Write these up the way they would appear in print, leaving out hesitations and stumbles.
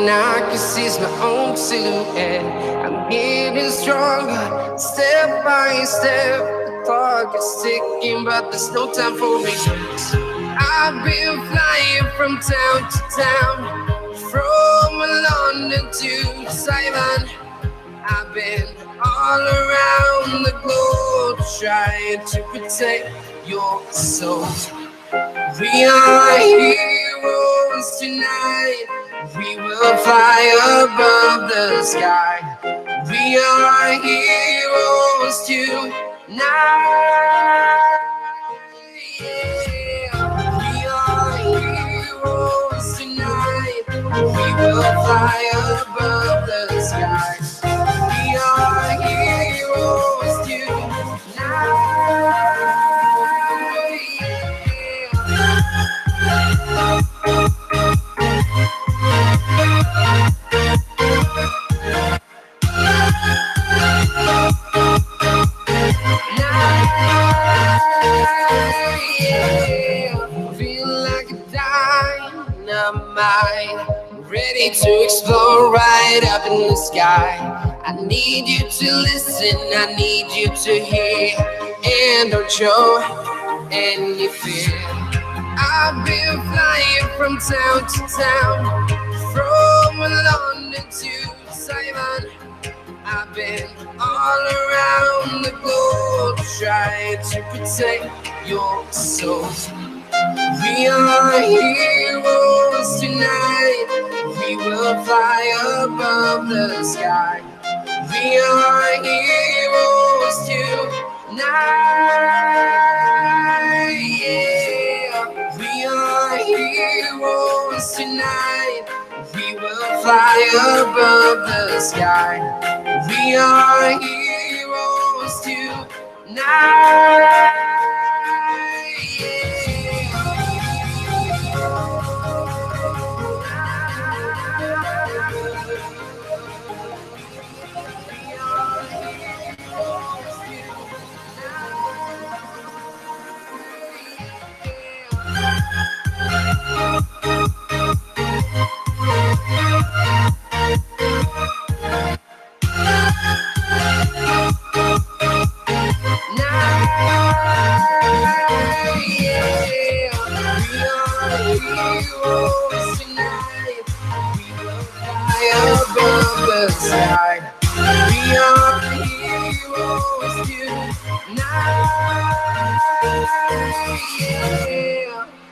and I can see my own silhouette. I'm getting stronger, step by step. The clock is ticking, but there's no time for me. I've been flying from town to town, from London to Taiwan. I've been all around the globe trying to protect your soul. We are heroes tonight. We will fly above the sky. We are heroes tonight. Yeah. We are heroes tonight. We will fly above the sky. We are heroes tonight. Feel like a dynamite, ready to explode right up in the sky. I need you to listen, I need you to hear, and don't show any fear. I've been flying from town to town, from London to Taiwan. I've been all around the globe trying to protect your soul. We are heroes tonight. We will fly above the sky. We are heroes tonight. Yeah. We are heroes tonight. We will fly above the sky. We are heroes tonight.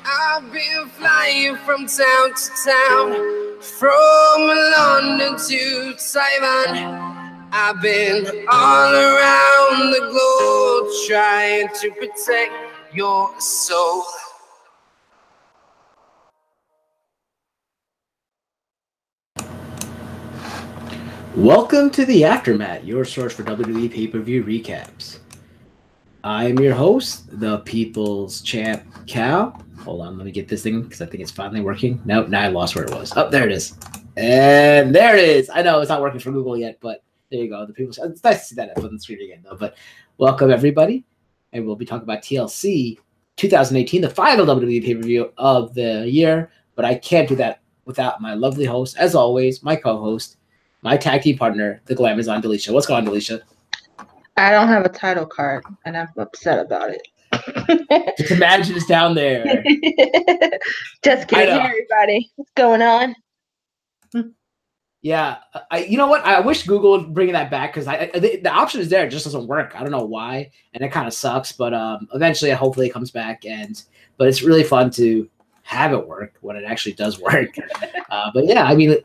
I've been flying from town to town, from London to Taiwan. I've been all around the globe trying to protect your soul. Welcome to the AfterMat, your source for WWE pay-per-view recaps. I'm your host, the People's Champ Cal. Hold on, let me get this thing because I think it's finally working. Nope, now I lost where it was. Oh, there it is. And there it is. I know it's not working for Google yet, but there you go. The People's. It's nice to see that up on the screen again, though. But welcome, everybody. And we'll be talking about TLC 2018, the final WWE pay-per-view of the year. But I can't do that without my lovely host, as always, my co-host, my tag team partner, the Glamazon Delisha. What's going on, Delisha? I don't have a title card, and I'm upset about it. Just imagine it's down there. Just kidding, everybody. What's going on? Yeah, you know what? I wish Google would bring that back because the option is there. It just doesn't work. I don't know why, and it kind of sucks. But eventually, hopefully, it comes back. But it's really fun to have it work when it actually does work. But yeah, I mean,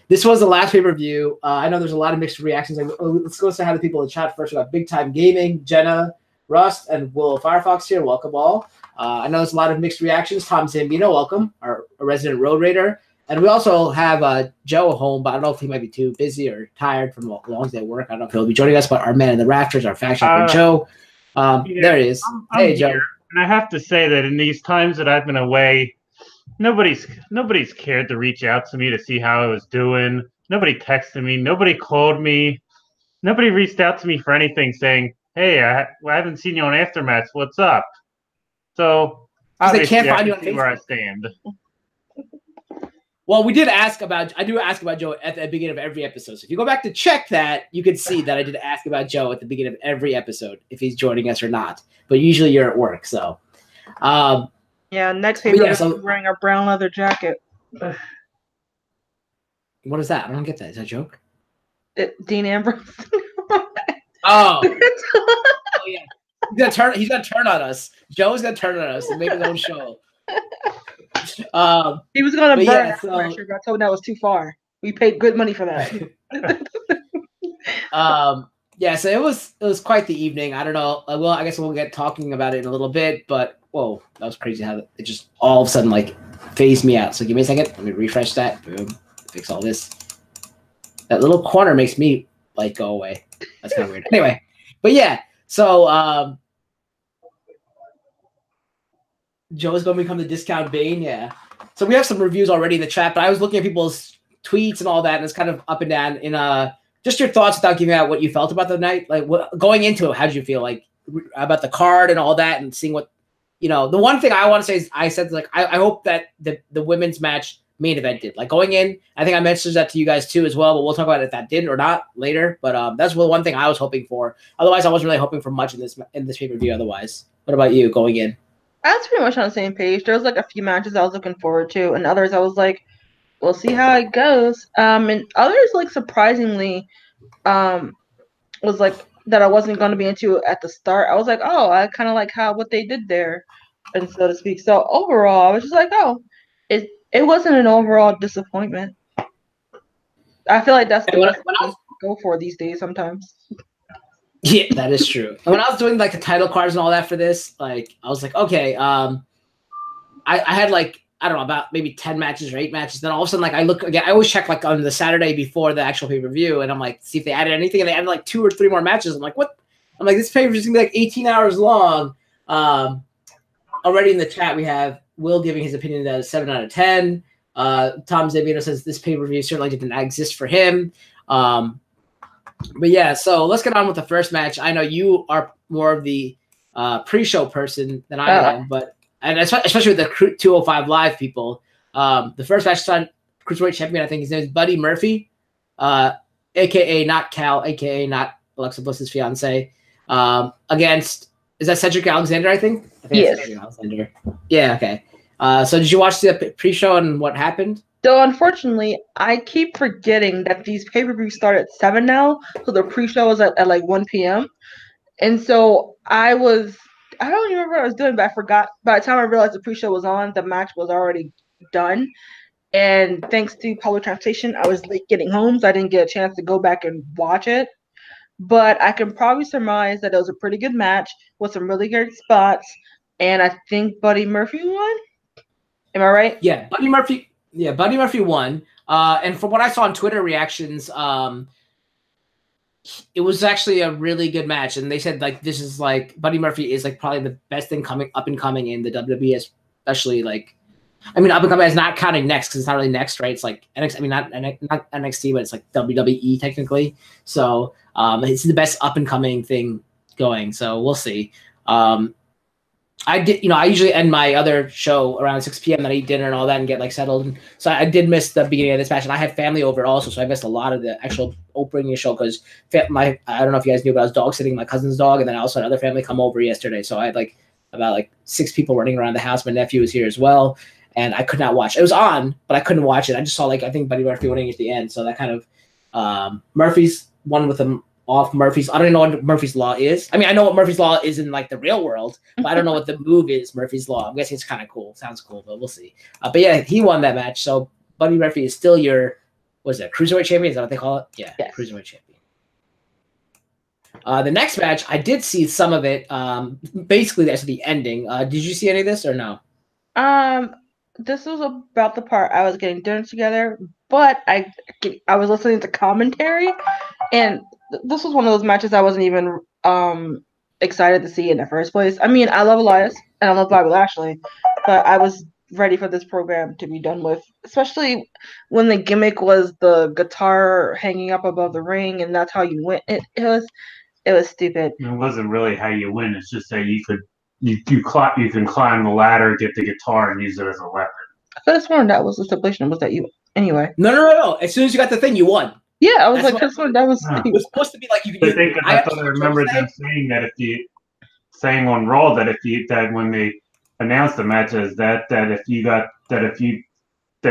this was the last pay-per-view. I know there's a lot of mixed reactions. Let's go say hi to people in the chat first. We got Big Time Gaming, Jenna, Rust, and Will Firefox here. Welcome all. I know there's a lot of mixed reactions. Tom Zambino, welcome, our resident road raider. And we also have Joe home, but I don't know if he might be too busy or tired from a long day at work. I don't know if he'll be joining us, but our man in the rafters, our faction for Joe. There he is. Hey, Joe. And I have to say that in these times that I've been away, nobody's cared to reach out to me to see how I was doing. Nobody texted me. Nobody called me. Nobody reached out to me for anything saying, hey, I haven't seen you on AfterMats. What's up? So they can't find you on Facebook. Where I stand. Well, we did ask about. I do ask about Joe at the beginning of every episode. So if you go back to check that, you could see that I did ask about Joe at the beginning of every episode if he's joining us or not. But usually you're at work, so. Yeah, next paper is so, wearing a brown leather jacket. What is that? I don't get that. Is that a joke? Dean Ambrose. Oh. Yeah. He's gonna turn on us. Joe's gonna turn on us and make his own show. He was gonna burn that pressure, but I told him that was too far. We paid good money for that. Yeah, so it was quite the evening. I don't know. Well, I guess we'll get talking about it in a little bit, but whoa, that was crazy how it just all of a sudden like phased me out. So give me a second. Let me refresh that. Boom. Fix all this. That little corner makes me like go away. That's kind of weird. Anyway, but yeah, so Joe's going to become the discount Bane, yeah. So we have some reviews already in the chat, but I was looking at people's tweets and all that, and it's kind of up and down. In just your thoughts without giving out what you felt about the night, like going into it, how did you feel like about the card and all that, and seeing what the one thing I want to say is I said like I hope that the women's match main event did. Like going in, I think I mentioned that to you guys too as well, but we'll talk about if that did or not later. But that's the one thing I was hoping for. Otherwise, I wasn't really hoping for much in this pay-per-view. Otherwise, what about you going in? I was pretty much on the same page. There was like a few matches I was looking forward to, and others I was like, we'll see how it goes. And others like surprisingly, was like that I wasn't going to be into at the start. I was like, oh, I kind of like what they did there, and so to speak. So overall, I was just like, oh, it wasn't an overall disappointment. I feel like that's what I go for these days sometimes. Yeah, that is true. And when I was doing like the title cards and all that for this, like I was like, okay, I had like I don't know about maybe 10 matches or 8 matches. Then all of a sudden, like I look again, I always check like on the Saturday before the actual pay-per-view, and I'm like, see if they added anything, and they added like 2 or 3 more matches. I'm like, what? I'm like, this pay-per-view is gonna be like 18 hours long. Already in the chat, we have Will giving his opinion that is 7 out of 10. Tom Zavino says this pay-per-view certainly did not exist for him. But yeah, so let's get on with the first match. I know you are more of the pre-show person than I am, and especially with the 205 Live people. The first match is on Cruiserweight Champion. I think his name is Buddy Murphy, a.k.a. not Cal, a.k.a. not Alexa Bliss's fiance, against, is that Cedric Alexander, I think? Yes. Cedric Alexander. Yeah, okay. So did you watch the pre-show and what happened? So unfortunately, I keep forgetting that these pay-per-views start at 7 now, so the pre-show is at like 1 p.m. And so I don't even remember what I was doing, but I forgot. By the time I realized the pre-show was on, the match was already done. And thanks to public transportation, I was late getting home, so I didn't get a chance to go back and watch it. But I can probably surmise that it was a pretty good match with some really great spots. And I think Buddy Murphy won. Am I right? Yeah, Buddy Murphy. Yeah, Buddy Murphy won. And from what I saw on Twitter reactions, it was actually a really good match. And they said like this is like Buddy Murphy is like probably the best thing up and coming in the WWE, especially like up and coming is not counting next because it's not really next, right? It's like NXT. I mean, not NXT, but it's like WWE technically. So it's the best up and coming thing going. So we'll see. I usually end my other show around 6 p.m. Then I eat dinner and all that and get like settled. And so I did miss the beginning of this match, and I had family over also, so I missed a lot of the actual opening of the show because I don't know if you guys knew, but I was dog sitting my cousin's dog, and then I also had other family come over yesterday. So I had like about 6 people running around the house. My nephew was here as well, and I could not watch. It was on, but I couldn't watch it. I just saw I think Buddy Murphy winning at the end. So that kind of Murphy's won with him. Off Murphy's, I don't even know what Murphy's Law is. I mean, I know what Murphy's Law is in like the real world, but I don't know what the move is. Murphy's Law. I'm guessing it's kind of cool. Sounds cool, but we'll see. But yeah, he won that match. So Buddy Murphy is still your, what is it, Cruiserweight Champion? Is that what they call it? Yeah, yes. Cruiserweight Champion. The next match, I did see some of it. Basically, that's the ending. Did you see any of this or no? This was about the part I was getting dinner together, but I was listening to commentary, and this was one of those matches I wasn't even excited to see in the first place. I mean, I love Elias and I love Bobby Lashley, but I was ready for this program to be done with, especially when the gimmick was the guitar hanging up above the ring, and that's how you win. It was stupid. It wasn't really how you win. It's just that you can climb the ladder, get the guitar, and use it as a weapon. could have sworn that was the stipulation. Was that you? Anyway. No. As soon as you got the thing, you won. Yeah, I was like, that's what that was. It was supposed to be like you. I thought I remember them saying that saying on Raw that when they announced the matches that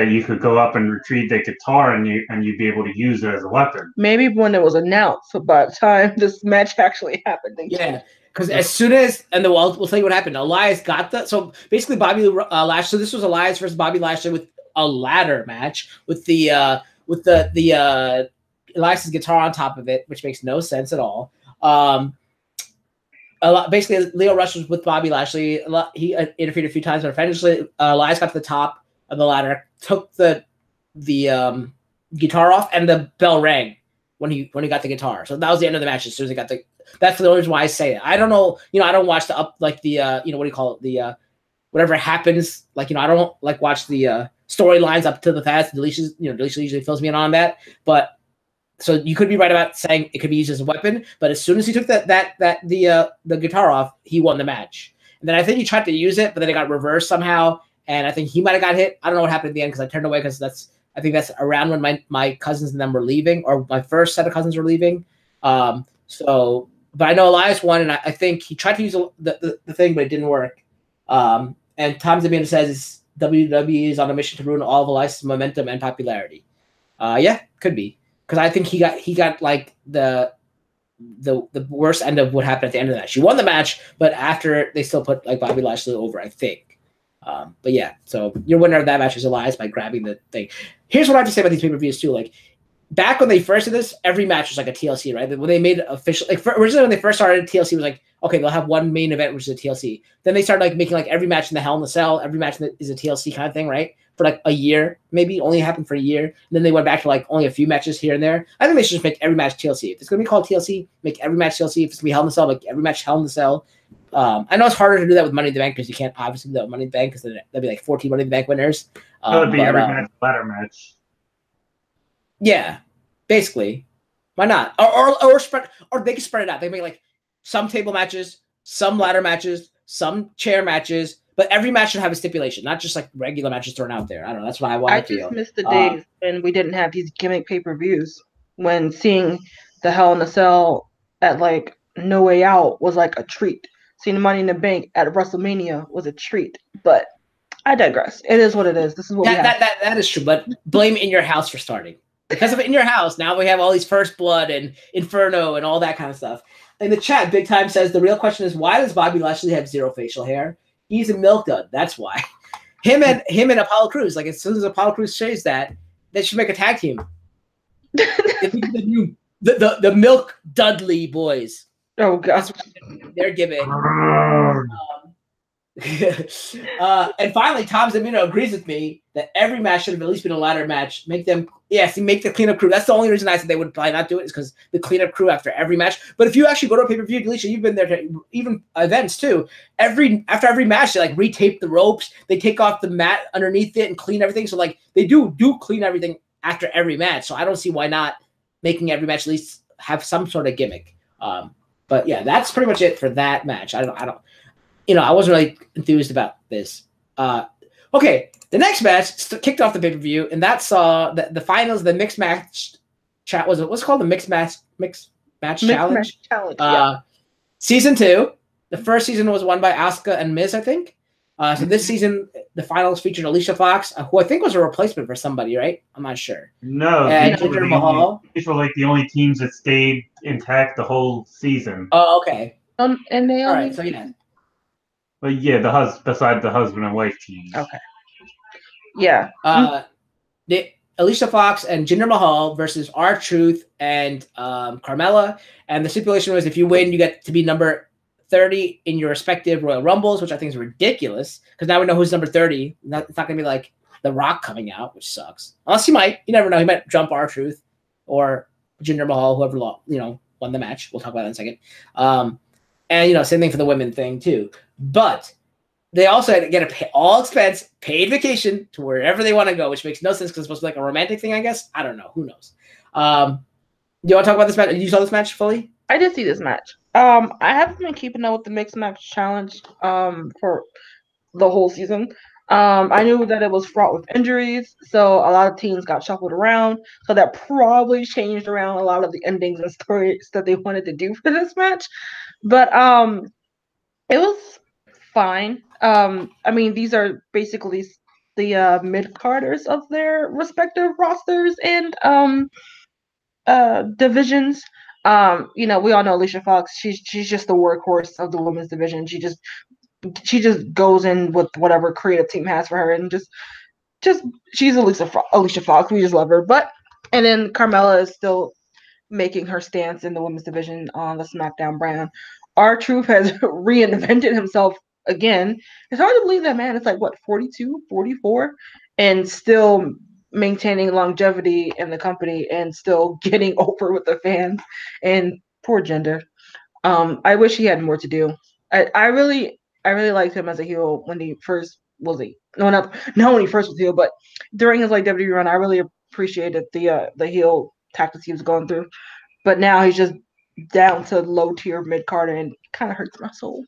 you could go up and retrieve the guitar and you'd be able to use it as a weapon. Maybe when it was announced, but by the time this match actually happened. Yeah, because as soon as we'll tell you what happened. Elias got so basically Bobby Lashley. So this was Elias versus Bobby Lashley with a ladder match with the Elias's guitar on top of it, which makes no sense at all. Basically, Leo Rush was with Bobby Lashley. He interfered a few times, but eventually Elias got to the top of the ladder, took the guitar off, and the bell rang when he got the guitar. So that was the end of the match. As soon as he got that's the only reason why I say it. I don't know. I don't watch the what do you call it? Whatever happens. I don't watch the storylines up to the fast. Deletions usually fills me in on that. But so you could be right about saying it could be used as a weapon. But as soon as he took the guitar off, he won the match. And then I think he tried to use it, but then it got reversed somehow. And I think he might have got hit. I don't know what happened at the end because I turned away because I think that's around when my cousins and them were leaving, or my first set of cousins were leaving. But I know Elias won, and I think he tried to use the thing, but it didn't work. And Tom Zamina says WWE is on a mission to ruin all of Elias' momentum and popularity. Yeah, could be, because I think he got like the worst end of what happened at the end of the match. He won the match, but after they still put like Bobby Lashley over, I think. But yeah, so your winner of that match is Elias by grabbing the thing. Here's what I have to say about these pay-per-views too. Like back when they first did this, every match was like a TLC, right? When they made it official, originally when they first started, TLC was like, okay, they'll have one main event, which is a TLC. Then they started like making like every match in the Hell in the Cell, every match is a TLC kind of thing, right? For like a year, maybe only happened for a year. And then they went back to like only a few matches here and there. I think they should just make every match TLC. If it's going to be called TLC, make every match TLC. If it's going to be Hell in the Cell, make every match Hell in the Cell. I know it's harder to do that with Money in the Bank because you can't obviously do that with Money in the Bank because that'd be like 14 Money in the Bank winners. That would be every match ladder match. Yeah, basically. Why not? Or spread, or they can spread it out. They make like some table matches, some ladder matches, some chair matches, but every match should have a stipulation, not just like regular matches thrown out there. I don't know. That's why I feel. I just missed the days when we didn't have these gimmick pay-per-views. When seeing the Hell in a Cell at like No Way Out was like a treat. Seeing Money in the Bank at WrestleMania was a treat. But I digress. It is what it is. This is what we have. That is true. But blame In Your House for starting. Because of In Your House, now we have all these First Blood and Inferno and all that kind of stuff. In the chat, Big Time says the real question is, why does Bobby Lashley have zero facial hair? He's a milk dud. That's why. Him and Apollo Crews. Like as soon as Apollo Crews says that, they should make a tag team. the Milk Dudley boys. Oh gosh, they're giving. And finally, Tom Zamino agrees with me that every match should have at least been a ladder match. Make the cleanup crew. That's the only reason I said they would probably not do it is because the cleanup crew after every match. But if you actually go to a pay-per-view, Delisha, you've been there to even events too. After every match, they like retape the ropes, they take off the mat underneath it and clean everything. So like they do clean everything after every match. So I don't see why not making every match at least have some sort of gimmick. But yeah, that's pretty much it for that match. I don't. I wasn't really enthused about this. Okay, the next match kicked off the pay-per-view, and that saw the finals, the mixed match chat. What's it called? The mixed match challenge. Yeah. Season 2. The first season was won by Asuka and Miz, I think. So this season, the finals featured Alicia Fox, who I think was a replacement for somebody, right? I'm not sure. No, and Jinder Mahal. These were like the only teams that stayed intact the whole season. Oh, okay. And they all right. So yeah. But yeah, beside the husband and wife teams. Okay. Yeah. Alicia Fox and Jinder Mahal versus R-Truth and Carmella. And the stipulation was if you win, you get to be number 30 in your respective Royal Rumbles, which I think is ridiculous because now we know who's number 30. It's not going to be like The Rock coming out, which sucks. Unless he might. You never know. He might jump R-Truth or Jinder Mahal, whoever won the match. We'll talk about that in a second. And, same thing for the women thing, too. But they also had to get all expense paid vacation to wherever they want to go, which makes no sense because it's supposed to be like a romantic thing, I guess. I don't know. Who knows? Do you want to talk about this match? You saw this match fully? I did see this match. I haven't been keeping up with the mixed match challenge for the whole season. I knew that it was fraught with injuries, so a lot of teams got shuffled around. So that probably changed around a lot of the endings and stories that they wanted to do for this match. But it was fine. I mean, these are basically the mid-carders of their respective rosters and divisions. We all know Alicia Fox. She's just the workhorse of the women's division. She just goes in with whatever creative team has for her, and just she's Alicia Fox. We just love her. And then Carmella is still making her stance in the women's division on the SmackDown brand. R-Truth has reinvented himself again. It's hard to believe that man is like, what, 42, 44, and still maintaining longevity in the company and still getting over with the fans. And poor Jinder. I wish he had more to do. I really liked him as a heel when he first was not when he first was heel, but during his like WWE run, I really appreciated the heel tactics he was going through. But now he's just down to low tier mid carder and kind of hurts my soul.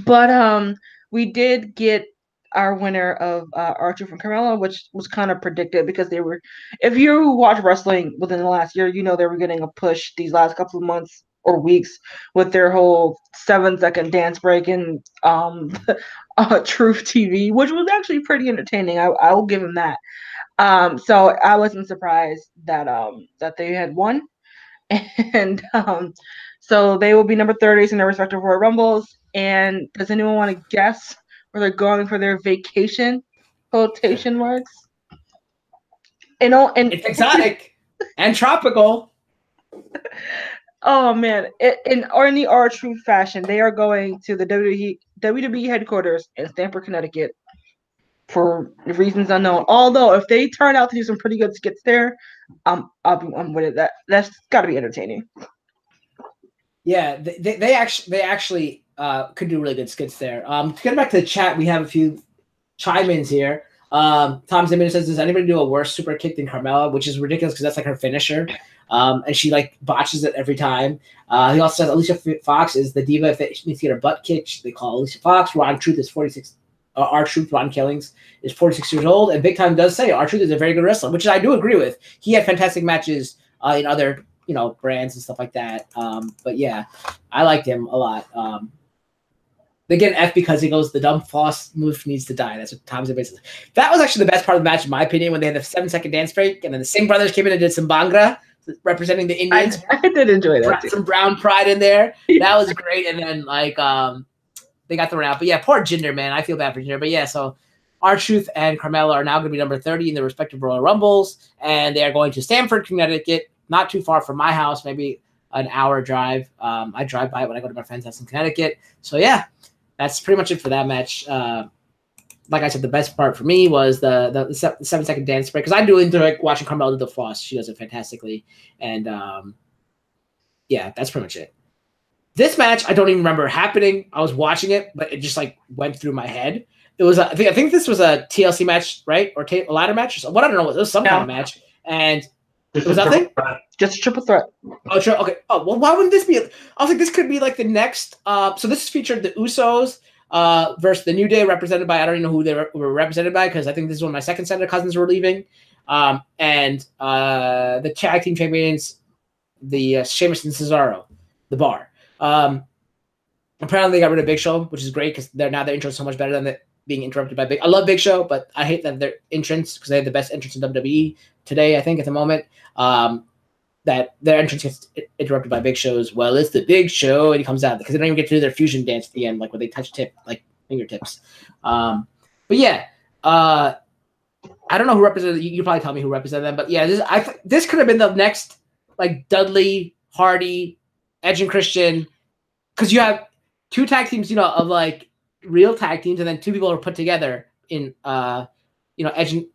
But we did get our winner of R-Truth from Carmella, which was kind of predicted because they were. If you watch wrestling within the last year, you know they were getting a push these last couple of months or weeks with their whole 7-second dance break and Truth TV, which was actually pretty entertaining. I will give them that. So I wasn't surprised that they had won. And so they will be number 30s in their respective Royal Rumbles. And does anyone want to guess where they're going for their vacation? Quotation marks. And It's exotic and tropical. Oh man! In the R-Truth fashion, they are going to the WWE headquarters in Stamford, Connecticut, for reasons unknown. Although if they turn out to do some pretty good skits there, I'm with it. That's got to be entertaining. Yeah, they actually could do really good skits there. To get back to the chat, we have a few chime-ins here. Tom Zimmerman says, "Does anybody do a worse super kick than Carmella?" Which is ridiculous because that's like her finisher, and she like botches it every time. He also says Alicia Fox is the diva. If they needs to get her butt kicked, they call Alicia Fox. R-Truth is 46. R-Truth, Ron Killings, is 46 years old, and Big Time does say R-Truth is a very good wrestler, which I do agree with. He had fantastic matches in other brands and stuff like that. But yeah, I liked him a lot. They get an F because he goes, the dumb floss move needs to die. That's what Tom Zimmerman says. That was actually the best part of the match, in my opinion, when they had the 7-second dance break, and then the Singh brothers came in and did some Bhangra, representing the Indians. I did enjoy that. Some brown pride in there. That was great. And then they got thrown out. But yeah, poor Jinder, man. I feel bad for Jinder. But yeah, so R-Truth and Carmella are now going to be number 30 in their respective Royal Rumbles, and they are going to Stamford, Connecticut, not too far from my house, maybe an hour drive. I drive by it when I go to my friend's house in Connecticut. So yeah, that's pretty much it for that match. Like I said, the best part for me was the 7-second dance break, because I do enjoy watching Carmella do the floss. She does it fantastically. And yeah, that's pretty much it. This match, I don't even remember happening. I was watching it, but it just like went through my head. It was I think this was a TLC match, right? Or a ladder match? Or something. I don't know. It was some kind of match. And it was nothing? Just a triple threat. Oh, okay. Oh, well, why wouldn't this be? I was like, this could be like the next. So this featured the Usos versus the New Day, represented by, I don't even know who they were represented by, because I think this is when my second set of cousins were leaving. And the tag team champions, the Sheamus and Cesaro, the Bar. Apparently they got rid of Big Show, which is great because their intro is so much better than being interrupted by Big. I love Big Show, but I hate that their entrance, because they have the best entrance in WWE today, I think, at the moment. That their entrance gets interrupted by Big Show's, well, it's the Big Show, and he comes out because they don't even get to do their fusion dance at the end, like where they touch fingertips. But yeah, I don't know who represented. You probably tell me who represented them, but yeah, this could have been the next like Dudley, Hardy, Edge and Christian, because you have two tag teams, of like real tag teams, and then two people are put together in Edge and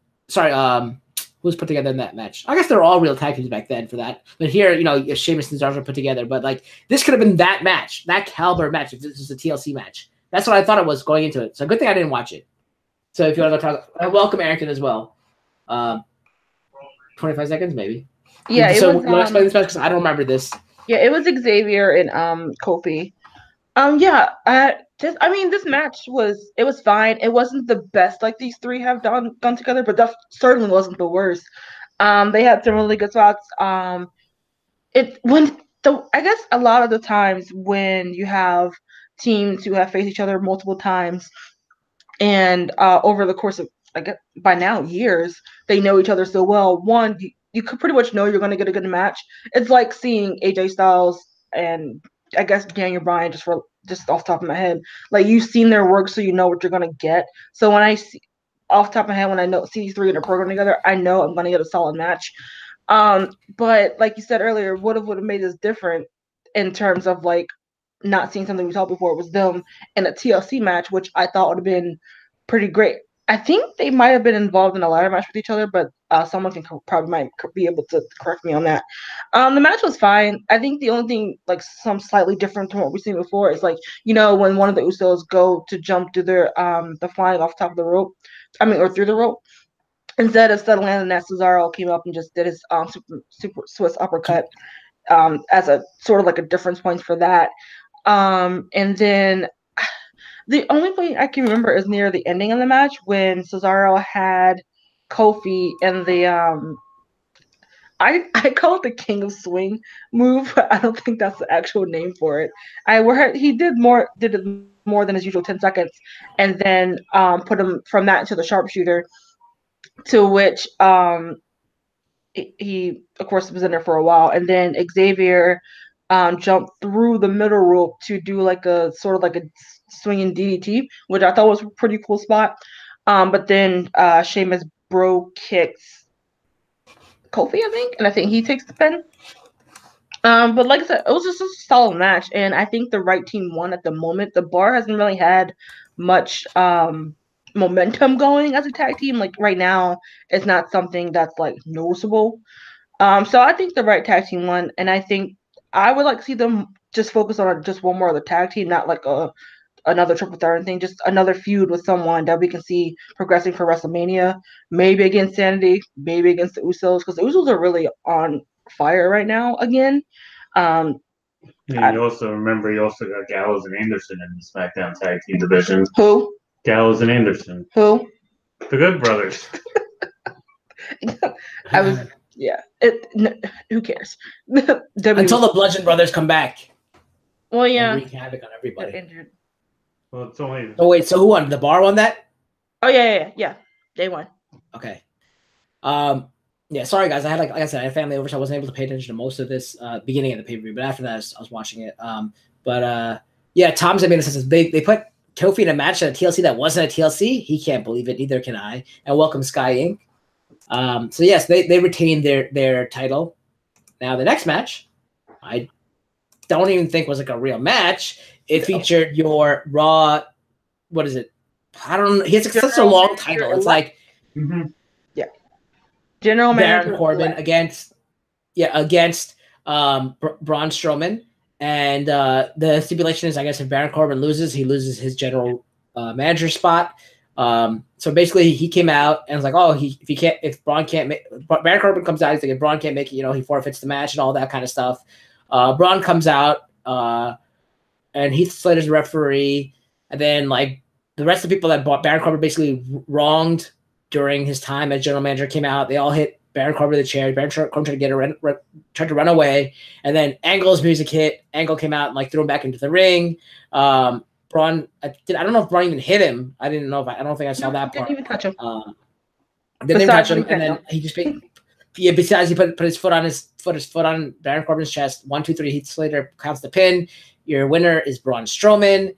who was put together in that match. I guess they're all real tag teams back then for that. But here, Sheamus and Cesaro are put together. But like this could have been that match, that caliber match, if this was a TLC match. That's what I thought it was going into it. So good thing I didn't watch it. So if you want to talk, welcome Arrington as well. 25 seconds maybe. Yeah. So you want to explain this match, because I don't remember this. Yeah, it was Xavier and Kofi. Yeah, this match was fine. It wasn't the best like these three have done together, but that certainly wasn't the worst. They had some really good spots. I guess a lot of the times when you have teams who have faced each other multiple times, and over the course of, I guess by now, years, they know each other so well. One, you could pretty much know you're going to get a good match. It's like seeing AJ Styles and I guess Daniel Bryan, just off the top of my head. Like, you've seen their work, so you know what you're going to get. So when I see, off the top of my head, when I see these three in a program together, I know I'm going to get a solid match. But like you said earlier, would have made this different in terms of like not seeing something we saw before was them in a TLC match, which I thought would have been pretty great. I think they might have been involved in a ladder match with each other, but someone probably might be able to correct me on that. The match was fine. I think the only thing, like, some slightly different from what we've seen before is, like, when one of the Usos go to jump to their the flying off top of the rope, or through the rope, instead of landing that, Cesaro came up and just did his super Swiss uppercut as a sort of like a difference point for that. And then the only thing I can remember is near the ending of the match when Cesaro had Kofi and the I call it the King of Swing move, but I don't think that's the actual name for it. He did it more than his usual 10 seconds, and then put him from that into the sharpshooter, to which he of course was in there for a while, and then Xavier jumped through the middle rope to do like a sort of like a swinging DDT, which I thought was a pretty cool spot. But then Sheamus bro kicks Kofi, I think, and I think he takes the pin. But like I said, it was just a solid match, and I think the right team won at the moment. The Bar hasn't really had much momentum going as a tag team. Like, right now, it's not something that's like noticeable. So I think the right tag team won, and I think I would like to see them just focus on just one more other tag team, not like another triple threat thing, just another feud with someone that we can see progressing for WrestleMania, maybe against Sanity, maybe against the Usos, because the Usos are really on fire right now again. You also got Gallows and Anderson in the SmackDown Tag Team division. Who? Gallows and Anderson. Who? The Good Brothers. Who cares? Until the Bludgeon Brothers come back. Well, yeah. And wreak havoc on everybody. Injured. Well, it's only. Oh wait, so who won? The Bar won that? Oh yeah. They won. Okay. Yeah, sorry guys. I had I had family over, so I wasn't able to pay attention to most of this beginning of the pay-per-view, but after that I was watching it. Yeah, Tom's made a sense. They put Kofi in a match at a TLC that wasn't a TLC. He can't believe it, neither can I. And welcome Sky Inc. So yes, they retained their title. Now the next match, I don't even think was like a real match. It featured your Raw. What is it? I don't know. He has such a long title. It's like. Mm-hmm. General Manager Baron Corbin against Braun Strowman, and the stipulation is, I guess, if Baron Corbin loses, he loses his general manager spot. So basically, he came out and was like, "Oh, if Braun can't make, Baron Corbin comes out, he's like, if Braun can't make it, he forfeits the match and all that kind of stuff." Braun comes out, and Heath Slater's the referee, and then like the rest of the people that Baron Corbin basically wronged during his time as general manager came out. They all hit Baron Corbin with the chair. Baron Corbin tried to run away, and then Angle's music hit. Angle came out and like threw him back into the ring. Braun, I don't know if Braun even hit him. I don't think I saw that part. Didn't even touch him. Didn't even touch him, and then he just besides he put his foot on Baron Corbin's chest. 1, 2, 3. Heath Slater counts the pin. Your winner is Braun Strowman.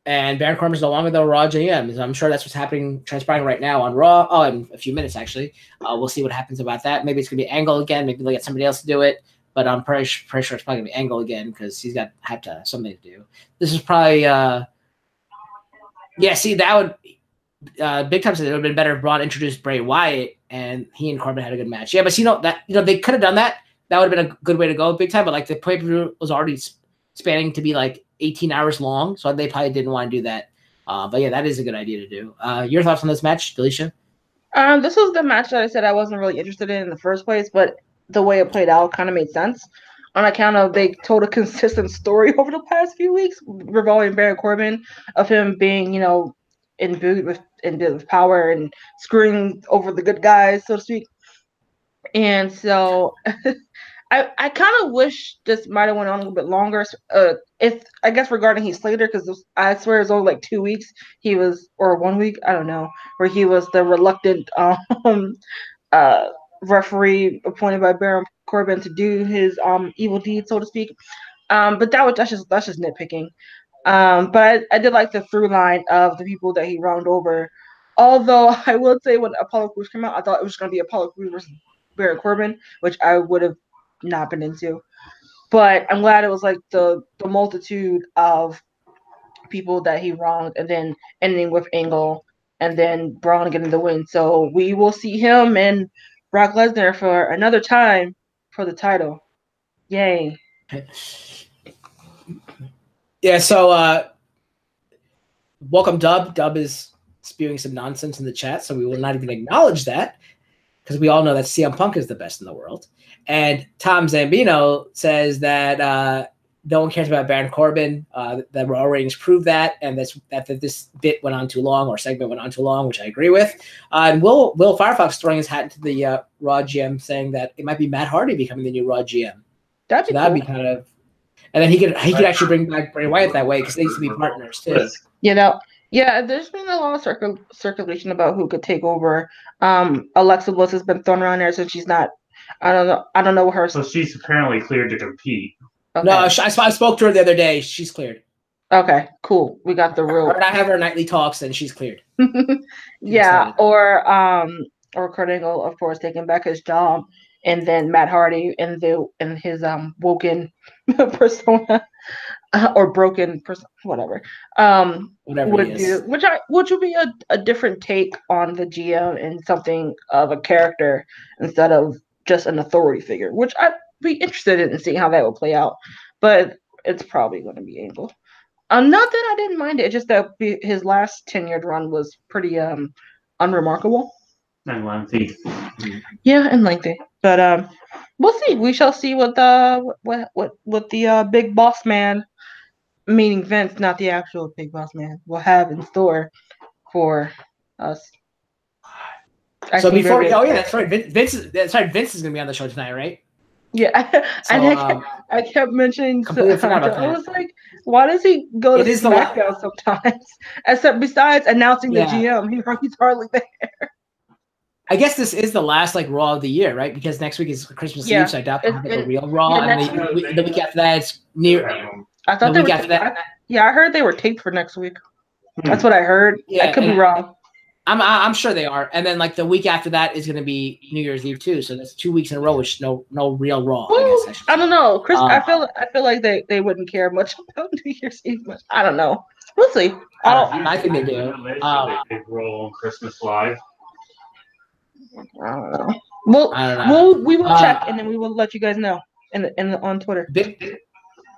And Baron Corbin's no longer the Raw GM. So I'm sure that's what's transpiring right now on Raw. Oh, in a few minutes, actually. We'll see what happens about that. Maybe it's going to be Angle again. Maybe they'll get somebody else to do it. But I'm pretty sure it's probably going to be Angle again because he's got something to do. This is probably see, that would Big Time said it would have been better if Braun introduced Bray Wyatt and he and Corbin had a good match. Yeah, but they could have done that. That would have been a good way to go, Big Time. But like the pay-per-view was already spanning to be like 18 hours long, so they probably didn't want to do that. But yeah, that is a good idea to do. Your thoughts on this match, Delisha? This was the match that I said I wasn't really interested in the first place, but the way it played out kind of made sense. on account of they told a consistent story over the past few weeks revolving Baron Corbin of him being, imbued with power and screwing over the good guys, so to speak. And so I kind of wish this might have went on a little bit longer. If I guess regarding Heath Slater, because I swear it was only like 2 weeks he was, or 1 week, I don't know, where he was the reluctant referee appointed by Baron Corbin to do his evil deed, so to speak. But that's just nitpicking. But I did like the through line of the people that he wronged over. Although I will say when Apollo Crews came out, I thought it was going to be Apollo Crews versus Baron Corbin, which I would have not been into. But I'm glad it was like the multitude of people that he wronged, and then ending with Angle, and then Braun getting the win. So we will see him and Brock Lesnar for another time for the title. Yay. Yeah, so welcome Dub. Dub is spewing some nonsense in the chat, so we will not even acknowledge that because we all know that CM Punk is the best in the world. And Tom Zambino says that no one cares about Baron Corbin. The Raw ratings prove that, and that this bit went on too long, or segment went on too long, which I agree with. And Will Firefox throwing his hat into the Raw GM, saying that it might be Matt Hardy becoming the new Raw GM. That'd be kind of, and then he could actually bring back Bray Wyatt that way because they used to be partners too. Yeah, there's been a lot of circulation about who could take over. Alexa Bliss has been thrown around there, so she's not. I don't know her. So she's apparently cleared to compete. Okay. No, I spoke to her the other day. She's cleared. Okay, cool. We got the rule. Her and I have our nightly talks, and she's cleared. Yeah, or Kurt Angle, of course, taking back his job, and then Matt Hardy in his woken persona. Or broken person, whatever. Which would be a different take on the GM and something of a character instead of just an authority figure, which I'd be interested in seeing how that will play out. But it's probably going to be Angle. Not that I didn't mind it, just that his last tenured run was pretty unremarkable. And lengthy. Yeah, and lengthy. But we'll see. We shall see what the big boss man, meaning Vince, not the actual big boss man, will have in store for us. So before, that's right. Vince is going to be on the show tonight, right? Yeah, I kept mentioning. I was like, why does he go to SmackDown sometimes? Except besides announcing the GM, he's hardly there. I guess this is the last Raw of the year, right? Because next week is Christmas Eve, so I doubt they'll have a real Raw. And the week after that, it's near. I thought I heard they were taped for next week. That's what I heard. Yeah, I could be wrong. I'm sure they are. And then the week after that is going to be New Year's Eve too. So that's 2 weeks in a row, which no real Raw. Well, I don't know, Chris. I feel like they wouldn't care much about New Year's Eve. I don't know. We'll see. I think they do. They roll Christmas Live. I don't know. We will check, and then we will let you guys know on Twitter.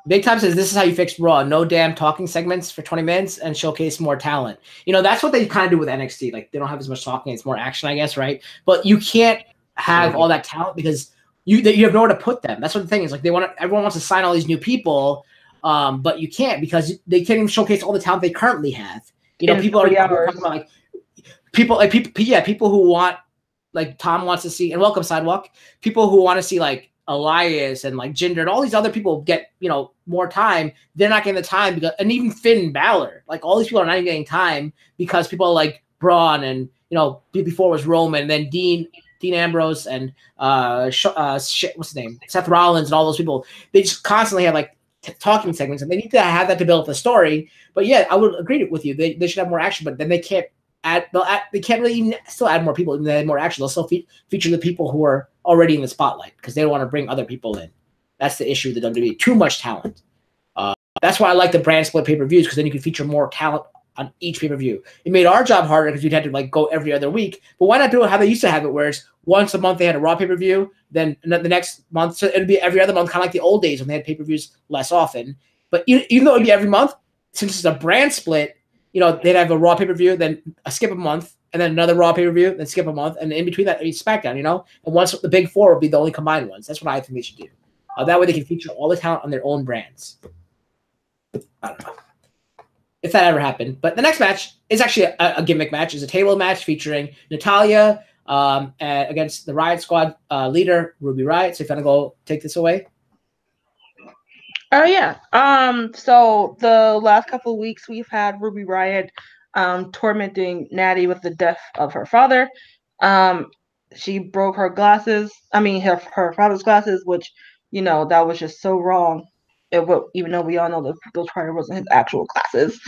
Big Time says this is how you fix Raw. No damn talking segments for 20 minutes and showcase more talent. That's what they kind of do with NXT. They don't have as much talking. It's more action, I guess, right? But you can't have all that talent because you have nowhere to put them. That's what the thing is. Everyone wants to sign all these new people, but you can't because they can't even showcase all the talent they currently have. People are talking about people who want, Tom wants to see, and welcome Sidewalk, people who want to see Elias and Jinder and all these other people get more time. They're not getting the time and even Finn Balor, all these people are not even getting time because people like Braun and before was Roman and then Dean Ambrose and what's his name, Seth Rollins and all those people. They just constantly have talking segments and they need to have that to build up the story. But yeah, I would agree with you. They should have more action, but then they can't. They can't really even still add more people. Even they add more action. They'll still feature the people who are already in the spotlight because they don't want to bring other people in. That's the issue with the WWE. Too much talent. That's why I like the brand split pay-per-views because then you can feature more talent on each pay-per-view. It made our job harder because you'd have to go every other week. But why not do it how they used to have it, where it's once a month they had a Raw pay-per-view, then the next month, so it'd be every other month, kind of like the old days when they had pay-per-views less often. But even though it'd be every month, since it's a brand split, they'd have a Raw pay-per-view, then skip a month, and then another Raw pay-per-view, then skip a month, and in between that, it's SmackDown, And once the big four will be the only combined ones. That's what I think they should do. That way they can feature all the talent on their own brands. I don't know if that ever happened. But the next match is actually a gimmick match. It's a table match featuring Natalya against the Riot Squad leader, Ruby Riot. So if you want to go take this away. Oh yeah. So the last couple of weeks we've had Ruby Riot tormenting Natty with the death of her father. She broke her glasses. I mean her father's glasses, which, you know, that was just so wrong. Even though we all know that those probably wasn't his actual glasses.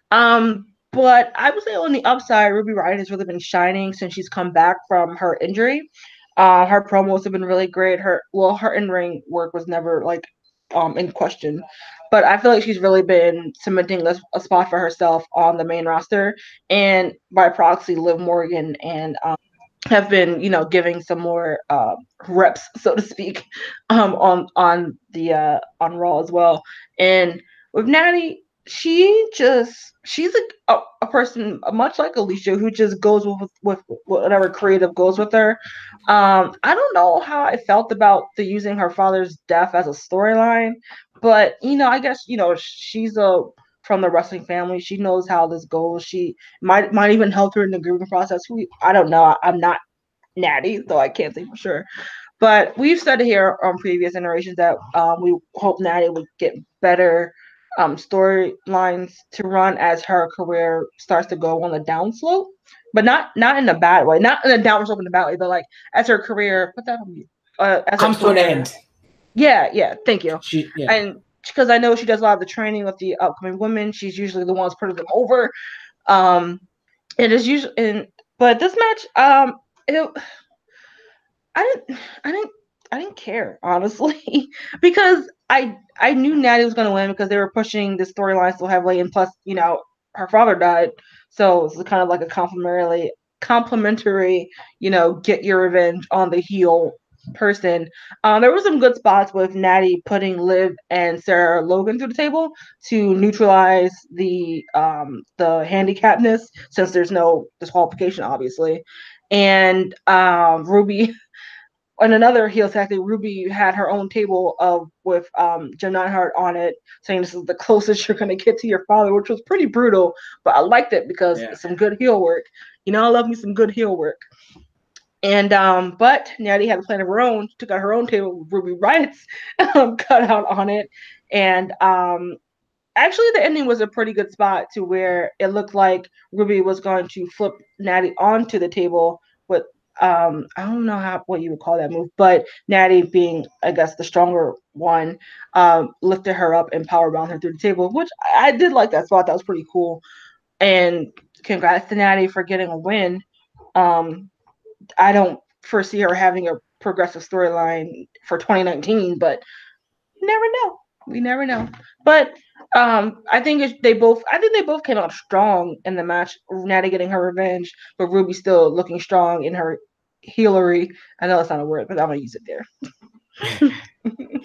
But I would say on the upside, Ruby Riot has really been shining since she's come back from her injury. Her promos have been really great. Her in-ring work was never like in question, but I feel like she's really been cementing a spot for herself on the main roster, and by proxy, Liv Morgan and have been, you know, giving some more reps, so to speak, on Raw as well. And with Natty, she's a person much like Alicia who just goes with whatever creative goes with her. I don't know how I felt about the using her father's death as a storyline, but, you know, I guess, you know, she's from the wrestling family. She knows how this goes. She might even help her in the grooming process. I don't know. I'm not Natty, though I can't say for sure. But we've said here on previous iterations that we hope Natty would get better storylines to run as her career starts to go on the downslope, but not in a bad way, not in a downward slope in a bad way, but like as her career comes to an end. Yeah. Thank you. Yeah. And because I know she does a lot of the training with the upcoming women, she's usually the ones putting them over. It is usually, but this match, I didn't care, honestly, because I knew Natty was gonna win because they were pushing the storyline so heavily, and plus, you know, her father died, so it's kind of like a complimentary, you know, get your revenge on the heel person. There were some good spots with Natty putting Liv and Sarah Logan through the table to neutralize the handicapness, since there's no disqualification, obviously. And Ruby, on another heel tactic, Ruby had her own table with Jim Neidhart on it, saying this is the closest you're going to get to your father, which was pretty brutal, but I liked it because it's some good heel work. You know, I love me some good heel work. And but Natty had a plan of her own, took out her own table with Ruby Riot's cut out on it. And actually the ending was a pretty good spot to where it looked like Ruby was going to flip Natty onto the table with I don't know what you would call that move, but Natty, being, I guess, the stronger one, lifted her up and powerbound her through the table, which I did like that spot. That was pretty cool. And congrats to Natty for getting a win. I don't foresee her having a progressive storyline for 2019, but you never know. We never know. But I think they both came out strong in the match. Natty getting her revenge, but Ruby still looking strong in her healery. I know that's not a word, but I'm gonna use it there.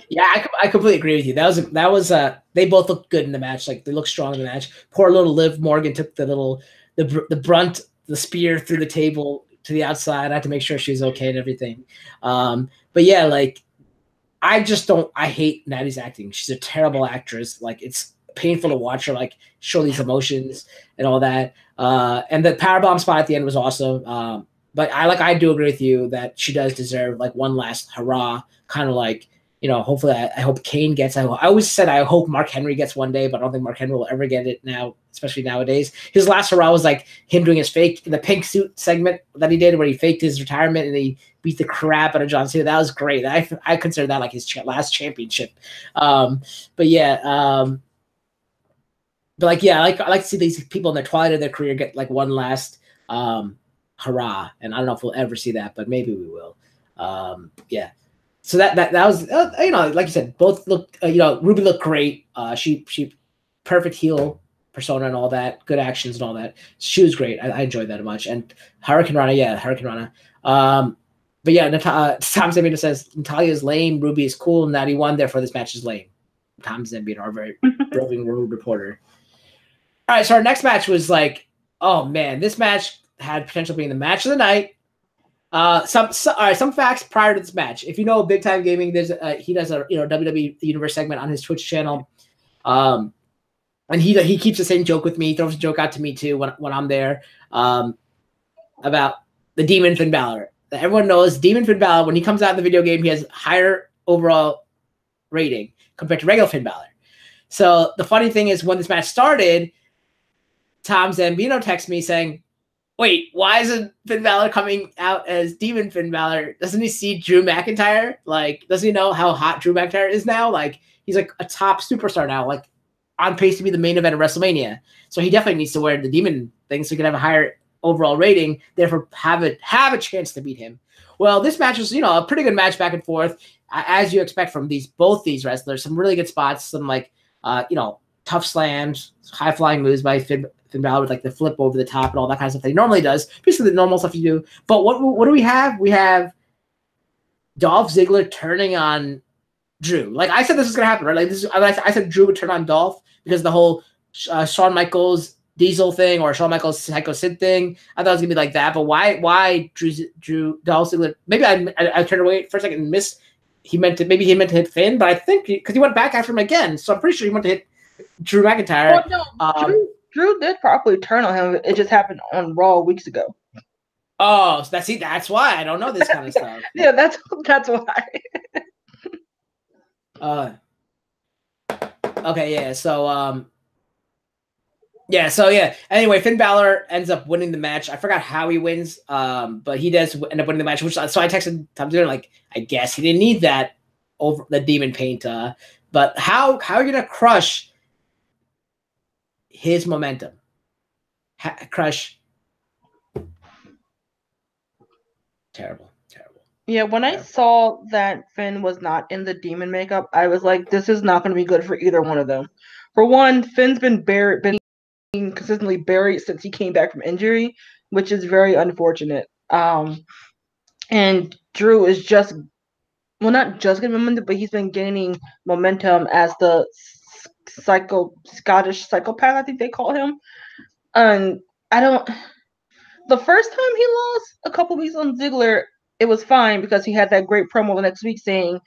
Yeah, I completely agree with you. That was they both looked good in the match. Like, they looked strong in the match. Poor little Liv Morgan took the brunt, the spear through the table to the outside. I had to make sure she was okay and everything. But yeah, like, I hate Natty's acting. She's a terrible actress. Like, it's painful to watch her like show these emotions and all that. And the powerbomb spot at the end was awesome. But I do agree with you that she does deserve like one last hurrah, kind of like, you know, hopefully I hope Kane gets. I always said I hope Mark Henry gets one day, but I don't think Mark Henry will ever get it now, especially nowadays. His last hurrah was like him doing his fake in the pink suit segment that he did, where he faked his retirement and he beat the crap out of John Cena. That was great. I consider that like his last championship. But yeah, I like to see these people in the twilight of their career get like one last hurrah, and I don't know if we'll ever see that, but maybe we will. Yeah. So that was you know, like you said, both looked you know, Ruby looked great. She perfect heel persona and all that, good actions and all that. She was great. I enjoyed that much. And Hurricane Rana. But yeah, Tom Zambino says Natalya is lame, Ruby is cool, Natty won, therefore this match is lame. Tom Zambino, our very roving reporter. All right, so our next match was like, oh man, this match had potential being the match of the night. All right, some facts prior to this match. If you know Big Time Gaming, there's he does a WWE Universe segment on his Twitch channel, and he keeps the same joke with me. He throws a joke out to me too when I'm there, about the Demon Finn Balor. Everyone knows Demon Finn Balor, when he comes out in the video game, he has higher overall rating compared to regular Finn Balor. So the funny thing is, when this match started, Tom Zambino texted me saying, wait, why isn't Finn Balor coming out as Demon Finn Balor? Doesn't he see Drew McIntyre? Like, doesn't he know how hot Drew McIntyre is now? Like, he's like a top superstar now, like on pace to be the main event of WrestleMania. So he definitely needs to wear the Demon thing so he can have a higher overall rating, therefore have a chance to beat him. Well, this match was, a pretty good match back and forth, as you expect from both these wrestlers. Some really good spots, some like tough slams, high flying moves by Finn Balor with like the flip over the top and all that kind of stuff that he normally does. Basically the normal stuff you do. But what do we have? We have Dolph Ziggler turning on Drew. Like I said, this was gonna happen, right? Like I said Drew would turn on Dolph because the whole Shawn Michaels Diesel thing or Shawn Michaels Psycho Sid thing. I thought it was gonna be like that, but why Drew Dolph Ziggler? Maybe I turned away for a second and missed. He meant to hit Finn, but I think because he went back after him again, so I'm pretty sure he went to hit Drew McIntyre. Well, no, Drew did properly turn on him. It just happened on Raw weeks ago. Oh, so that's why I don't know this kind of stuff. Yeah, that's why. Okay, yeah. So Anyway, Finn Balor ends up winning the match. I forgot how he wins, but he does end up winning the match. So I texted Tom Zero, like, I guess he didn't need that over the Demon Paint. But how are you gonna crush his momentum? Crush. Terrible. Yeah, when I saw that Finn was not in the demon makeup, I was like, this is not going to be good for either one of them. For one, Finn's been consistently buried since he came back from injury, which is very unfortunate. And Drew is not just getting momentum, but he's been gaining momentum as the Scottish psychopath, I think they call him. And the first time he lost a couple weeks on Ziggler, it was fine because he had that great promo the next week saying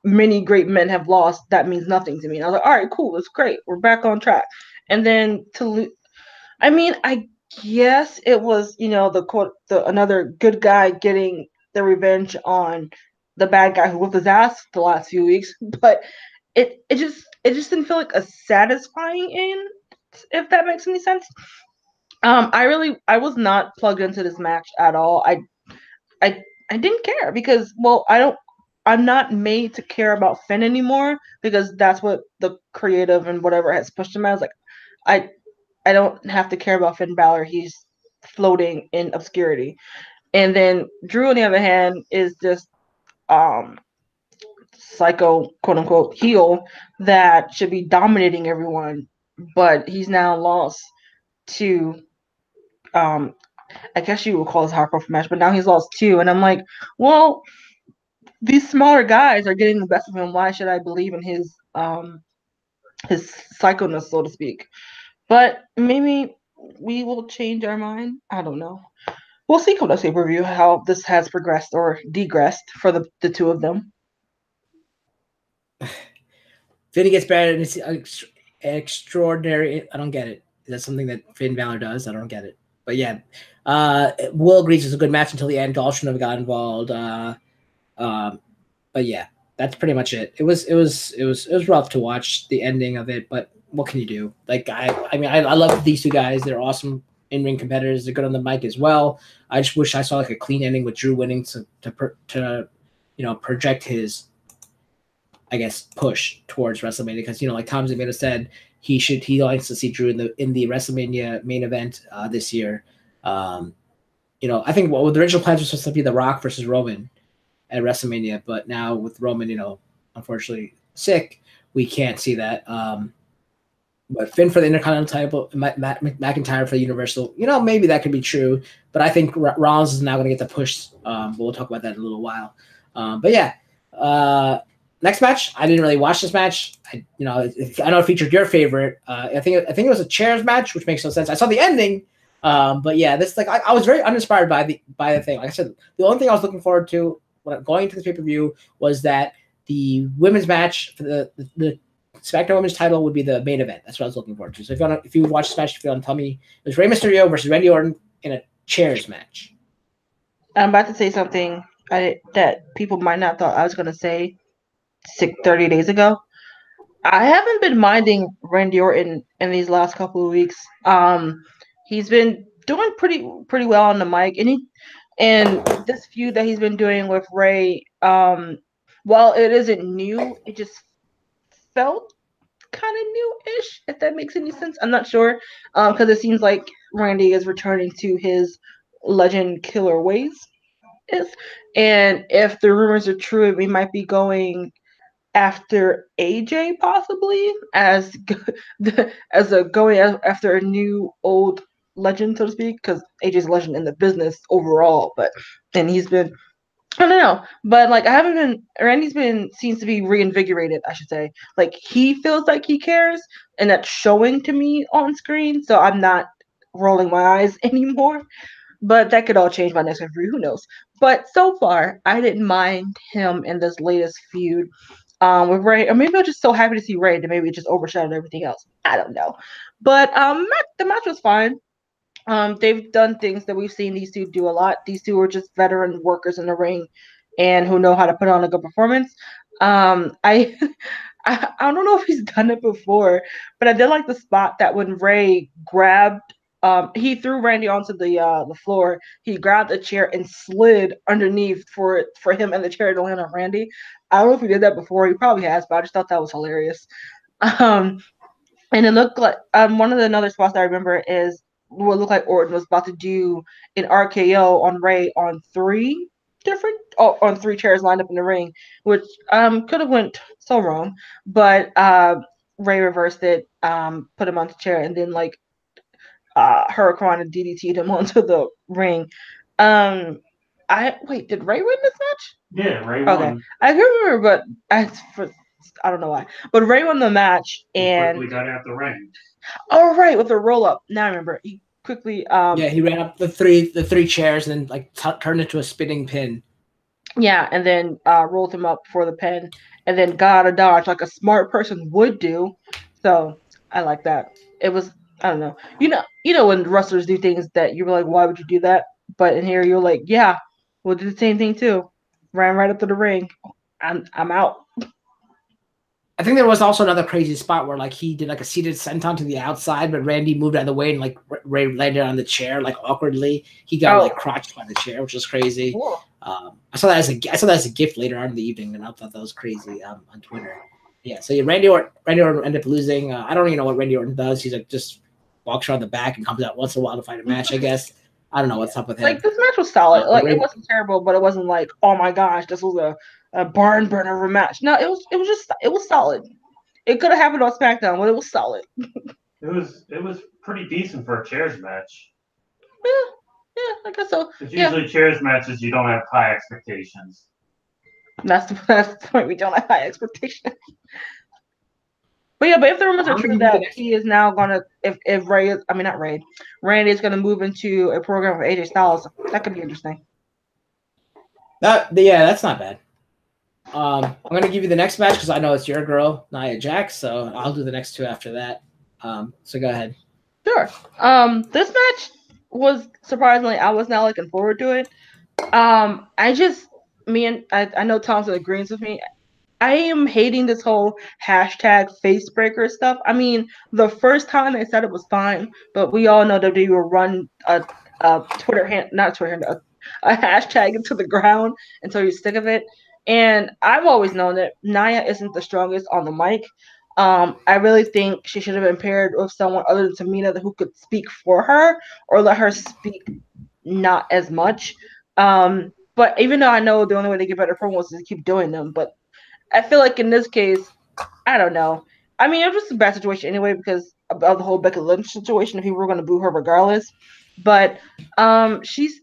many great men have lost. That means nothing to me. And I was like, all right, cool. It's great. We're back on track. And then I guess it was, another good guy getting the revenge on the bad guy who whipped his ass the last few weeks. But it just didn't feel like a satisfying end, if that makes any sense. I was not plugged into this match at all. I didn't care because, well, I'm not made to care about Finn anymore because that's what the creative and whatever has pushed him as. Like, I don't have to care about Finn Balor. He's floating in obscurity. And then Drew, on the other hand, is just psycho, quote unquote, heel that should be dominating everyone, but he's now lost to I guess you would call this hardcore match, but now he's lost 2, and I'm like, well, these smaller guys are getting the best of him. Why should I believe in his psychoness, so to speak? But maybe we will change our mind. I don't know. We'll see come next pay-per-view how this has progressed or degressed for the two of them. Finn gets better and it's extraordinary. I don't get it. Is that something that Finn Balor does? I don't get it. But yeah, Will agrees it's a good match until the end. Dolph shouldn't have got involved. But yeah, that's pretty much it. It was rough to watch the ending of it, but what can you do? Like I love these two guys. They're awesome in-ring competitors. They're good on the mic as well. I just wish I saw like a clean ending with Drew winning to project his, I guess, push towards WrestleMania because like Tom Zambino said, he likes to see Drew in the WrestleMania main event this year. I think the original plans were supposed to be The Rock versus Roman at WrestleMania, but now with Roman, unfortunately sick, we can't see that. But Finn for the Intercontinental title, McIntyre for the Universal, maybe that could be true. But I think Rollins is now going to get the push. But we'll talk about that in a little while. But yeah. Next match, I didn't really watch this match. I know it featured your favorite. I think it was a chairs match, which makes no sense. I saw the ending, But yeah, this like I was very uninspired by the thing. Like I said, the only thing I was looking forward to when going to the pay-per-view was that the women's match for the SmackDown Women's title would be the main event. That's what I was looking forward to. So if you watch this match, if you want to tell me, it was Rey Mysterio versus Randy Orton in a chairs match. I'm about to say something that people might not thought I was going to say 30 days ago. I haven't been minding Randy Orton in these last couple of weeks. He's been doing pretty well on the mic, and this feud that he's been doing with Ray, while it isn't new, it just felt kind of new-ish, if that makes any sense. I'm not sure, because it seems like Randy is returning to his legend killer ways. And if the rumors are true, we might be going after AJ possibly as going after a new old legend, so to speak, because AJ's a legend in the business overall, but then he's been, I don't know, but like Randy's seems to be reinvigorated, I should say. Like he feels like he cares, and that's showing to me on screen, so I'm not rolling my eyes anymore. But that could all change by next review, who knows? But so far, I didn't mind him in this latest feud with Ray, or maybe I'm just so happy to see Ray that maybe it just overshadowed everything else. I don't know, but the match was fine. They've done things that we've seen these two do a lot. These two are just veteran workers in the ring, and who know how to put on a good performance. I I don't know if he's done it before, but I did like the spot that when Ray grabbed. He threw Randy onto the floor. He grabbed a chair and slid underneath for him and the chair to land on Randy. I don't know if he did that before. He probably has, but I just thought that was hilarious. And it looked like one of the another spots that I remember is what looked like Orton was about to do an RKO on Ray on three chairs lined up in the ring, which could have went so wrong, but Ray reversed it, put him on the chair, and then like Hurricane and DDT'd him onto the ring. Did Ray win this match? Yeah, Ray won. Okay, I can remember, but I don't know why. But Ray won the match and quickly got out the ring. Oh right, with the roll up. Now I remember. He quickly he ran up the three chairs and then like turned into a spinning pin. Yeah, and then rolled him up for the pin, and then got a dodge like a smart person would do. So I like that. It was, I don't know. You know when wrestlers do things that you're like, why would you do that? But in here you're like, yeah, we'll do the same thing too. Ran right up to the ring. I'm out. I think there was also another crazy spot where like he did like a seated senton to the outside, but Randy moved out of the way and like Ray landed on the chair like awkwardly. He got like crotched by the chair, which was crazy. Cool. I saw that as a gift later on in the evening, and I thought that was crazy on Twitter. Yeah, so Randy Orton ended up losing. I don't even know what Randy Orton does. He's like just walks around the back and comes out once in a while to fight a match, I guess. I don't know what's up with him. Like this match was solid. Like it wasn't terrible, but it wasn't like, oh my gosh, this was a barn burner of a match. No, it was solid. It could have happened on SmackDown, but it was solid. It was pretty decent for a chairs match. Yeah, I guess so. It's usually chairs matches you don't have high expectations. That's the point. We don't have high expectations. But if the rumors are true that he is now gonna, if Ray is, not Ray, Randy is gonna move into a program with AJ Styles, that could be interesting. That's not bad. I'm gonna give you the next match because I know it's your girl, Nia Jax, so I'll do the next two after that. So go ahead. Sure. This match was surprisingly, I was not looking forward to it. I know Thompson agrees with me. I am hating this whole hashtag face breaker stuff. I mean, the first time they said it was fine, but we all know that they will run a hashtag into the ground until you're sick of it. And I've always known that Nia isn't the strongest on the mic. I really think she should have been paired with someone other than Tamina who could speak for her or let her speak not as much. But even though I know the only way to get better promos is to keep doing them, but I feel like in this case, I don't know. I mean, it was just a bad situation anyway because of the whole Becky Lynch situation. If people were going to boo her regardless, but she's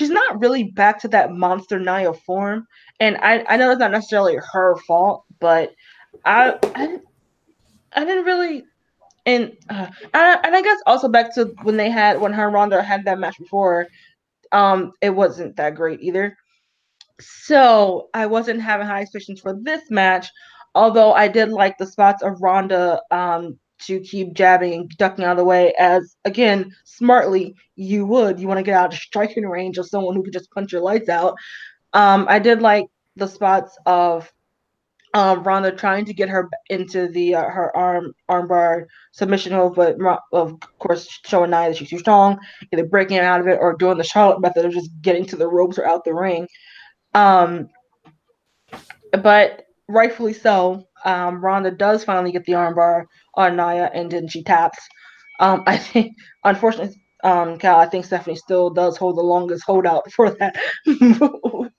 not really back to that monster Nia form, and I know it's not necessarily her fault, but I didn't really And I guess also back to when her and Ronda had that match before, it wasn't that great either. So I wasn't having high expectations for this match, although I did like the spots of Ronda to keep jabbing and ducking out of the way, as again, smartly you want to get out of striking range of someone who could just punch your lights out. I did like the spots of Ronda trying to get her into the her armbar submission hold, but of course showing Nia that she's too strong, either breaking out of it or doing the Charlotte method of just getting to the ropes or out the ring. But rightfully so, Ronda does finally get the armbar on Nia, and then she taps. I think, unfortunately, Cal, I think Stephanie still does hold the longest holdout for that move.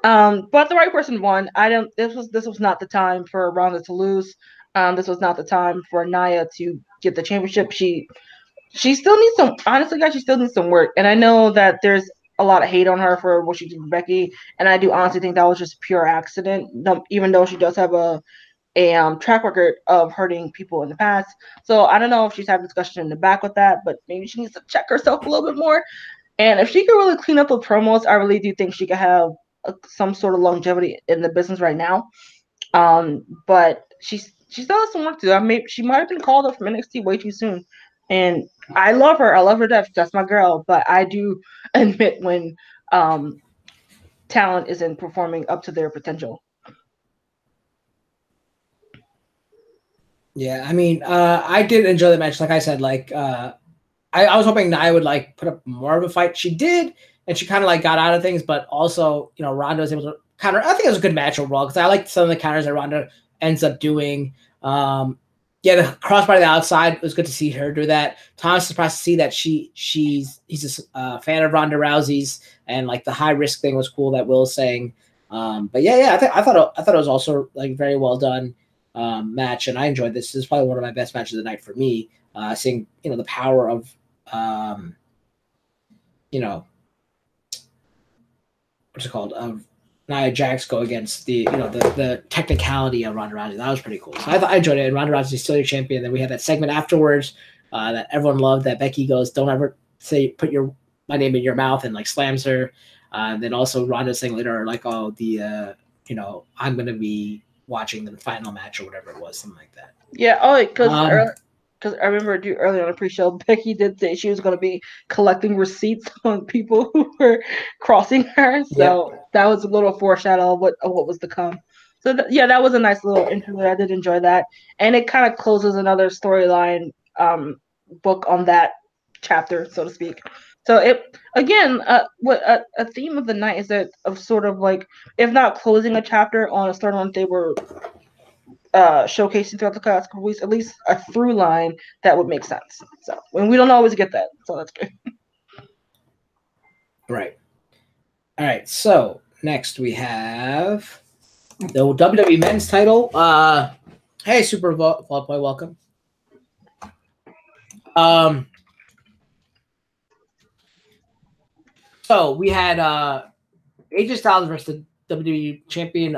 But the right person won. This was not the time for Ronda to lose. This was not the time for Nia to get the championship. She still needs some. Honestly, guys, she still needs some work. And I know that there's a lot of hate on her for what she did with Becky, and I do honestly think that was just pure accident. Even though she does have a track record of hurting people in the past, so I don't know if she's having discussion in the back with that, but maybe she needs to check herself a little bit more. And if she could really clean up the promos, I really do think she could have some sort of longevity in the business right now. But she still has some work to do. She might have been called up from NXT way too soon. And I love her. I love her death. That's my girl. But I do admit when talent isn't performing up to their potential. Yeah, I mean, I did enjoy the match. Like I said, like I was hoping Nia would like put up more of a fight. She did, and she kind of like got out of things. But also, you know, Ronda was able to counter. I think it was a good match overall because I liked some of the counters that Ronda ends up doing. Yeah, the crossbar to the outside, it was good to see her do that. Thomas is surprised to see that he's a fan of Ronda Rousey's, and like the high risk thing was cool that Will was saying. But yeah, I thought it was also like very well done match, and I enjoyed this. This is probably one of my best matches of the night for me. Seeing the power of what's it called of Nia Jax go against the technicality of Ronda Rousey. That was pretty cool. So I enjoyed it. And Ronda Rousey's still your champion. Then we had that segment afterwards that everyone loved. That Becky goes, "Don't ever put my name in your mouth," and like slams her. And then also Ronda saying later like, "Oh, I'm gonna be watching the final match or whatever it was, something like that." Yeah. Because I remember earlier on the pre-show, Becky did say she was going to be collecting receipts on people who were crossing her. So That was a little foreshadow of what was to come. So that was a nice little interlude. I did enjoy that, and it kind of closes another storyline book on that chapter, so to speak. So it again, what a theme of the night is that of sort of like, if not closing a chapter on a storyline they were showcasing throughout the past couple weeks, at least a through line that would make sense. So, and we don't always get that, so that's good. Right. All right. So next we have the WWE Men's Title. Hey, Super Vault Boy, welcome. So we had AJ Styles versus the WWE Champion.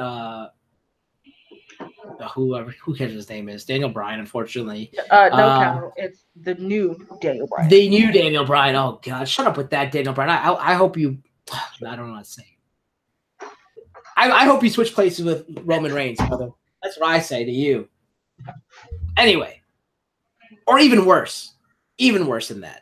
Who cares his name is? Daniel Bryan, unfortunately. No, Cal, it's the new Daniel Bryan. The new Daniel Bryan. Oh God, shut up with that, Daniel Bryan. I hope you. I don't know what to say. I hope you switch places with Roman Reigns, brother. That's what I say to you. Anyway, or even worse than that.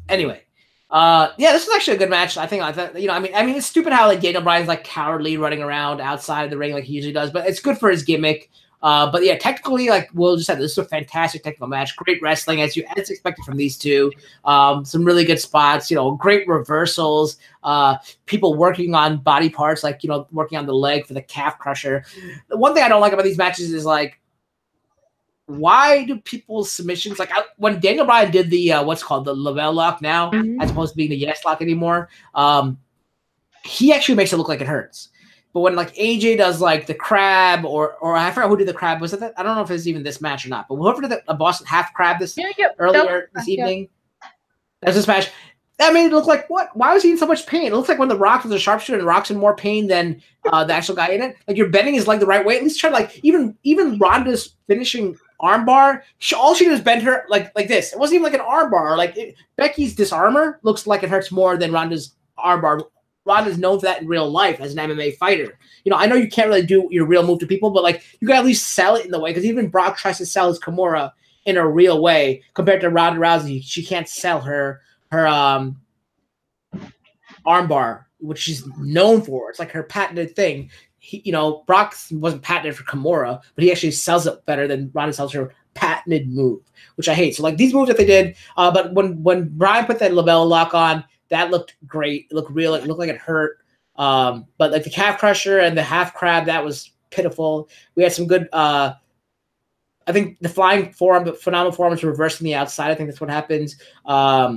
Anyway, this was actually a good match. I thought, I mean, it's stupid how like Daniel Bryan's like cowardly running around outside of the ring like he usually does, but it's good for his gimmick. But yeah, technically, like Will just said, this is a fantastic technical match. Great wrestling as expected from these two. Some really good spots, great reversals. People working on body parts, like working on the leg for the calf crusher. The one thing I don't like about these matches is like, why do people's submissions like when Daniel Bryan did the what's called the Lavelle lock now, as opposed to being the yes lock anymore, he actually makes it look like it hurts. But when like AJ does like the crab or I forgot who did the crab, was it that? I don't know if it's even this match or not, but whoever did a Boston half crab this earlier this evening, that's this match. That made it look like what? Why was he in so much pain? It looks like when the Rock was a sharpshooter and the Rock's in more pain than the actual guy in it. Like you're bending his leg the right way. At least try to like even Ronda's finishing armbar. All she did was bend her like this. It wasn't even like an armbar. Like Becky's disarmor looks like it hurts more than Ronda's armbar. Ronda's known for that in real life as an MMA fighter. You know, I know you can't really do your real move to people, but like you can at least sell it in the way, because even Brock tries to sell his Kimura in a real way compared to Ronda Rousey. She can't sell her armbar, which she's known for. It's like her patented thing. Brock wasn't patented for Kimura, but he actually sells it better than Ronda sells her patented move, which I hate. So like these moves that they did, but when Brian put that labella lock on, that looked great. It looked real. It looked like it hurt. But like the calf crusher and the half crab, that was pitiful. We had some good. I think the flying forearm, but phenomenal forearms reversed in the outside. I think that's what happens. I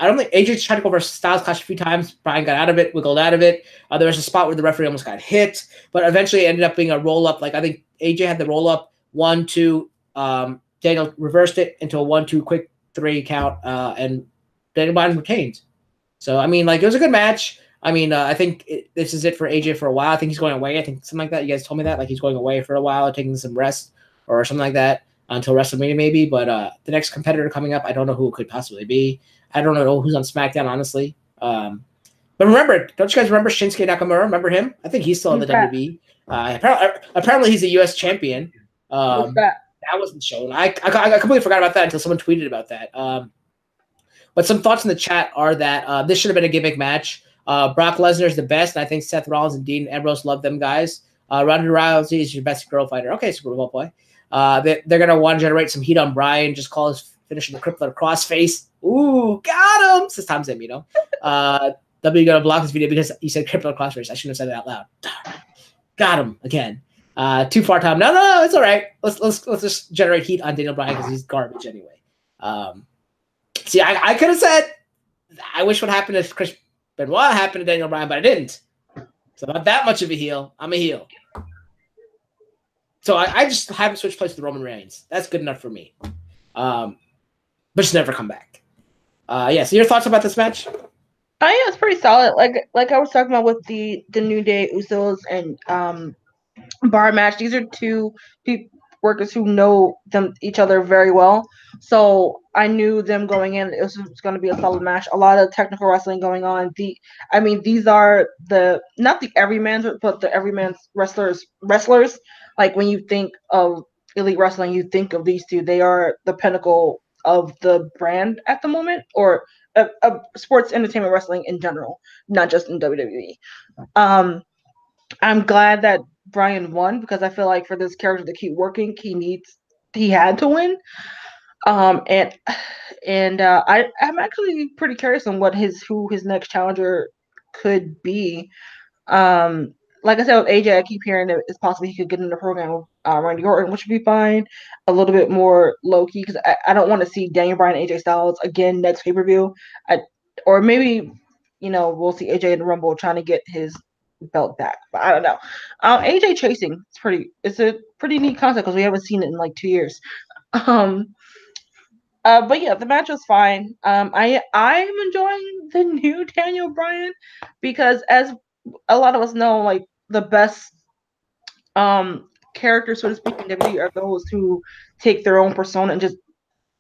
don't think AJ tried to go over Styles Clash a few times. Brian got out of it, wiggled out of it. There was a spot where the referee almost got hit, but eventually it ended up being a roll up. Like I think AJ had the roll up 1-2. Daniel reversed it into a 1-2 quick 3 count, and Daniel Bryan retained. So I mean, like it was a good match. I mean, I think this is it for AJ for a while. I think he's going away. I think something like that. You guys told me that, like he's going away for a while, taking some rest or something like that until WrestleMania maybe. But the next competitor coming up, I don't know who it could possibly be. I don't know who's on SmackDown, honestly. But remember, don't you guys remember Shinsuke Nakamura? Remember him? I think he's still in the WWE. Apparently, he's a U.S. champion. That wasn't shown. I completely forgot about that until someone tweeted about that. But some thoughts in the chat are that this should have been a gimmick match. Brock Lesnar is the best, and I think Seth Rollins and Dean Ambrose love them guys. Ronda Rousey is your best girl fighter. Okay, Super Bowl boy. They're going to want to generate some heat on Brian. Just call his finish in the crippler crossface. Ooh, got him. This time's him, W going to block this video because he said crippler crossface. I shouldn't have said that out loud. Got him again. Too far, Tom. No, it's all right. Let's just generate heat on Daniel Bryan because he's garbage anyway. See, I could have said I wish what happened to Chris Benoit happened to Daniel Bryan, but I didn't. So not that much of a heel. I'm a heel. So I just haven't switched places with Roman Reigns. That's good enough for me. But just never come back. So your thoughts about this match? Yeah, it's pretty solid. Like I was talking about with the New Day Usos and Bar match. These are two workers who know each other very well. So I knew them going in. It was going to be a solid match. A lot of technical wrestling going on. These are not the everyman's, but the everyman's wrestlers. Like when you think of elite wrestling, you think of these two. They are the pinnacle of the brand at the moment, or of sports entertainment wrestling in general, not just in WWE. I'm glad that Brian won because I feel like for this character to keep working, he had to win. I'm actually pretty curious on who his next challenger could be. Like I said with AJ, I keep hearing that it's possible he could get in the program with Randy Orton, which would be fine. A little bit more low key because I don't want to see Daniel Bryan and AJ Styles again next pay per view. Or maybe we'll see AJ in the Rumble trying to get his belt back, but I don't know. AJ chasing, it's a pretty neat concept because we haven't seen it in like 2 years. But yeah, the match was fine. I'm enjoying the new Daniel Bryan because as a lot of us know, like the best characters, so to speak, in WWE are those who take their own persona and just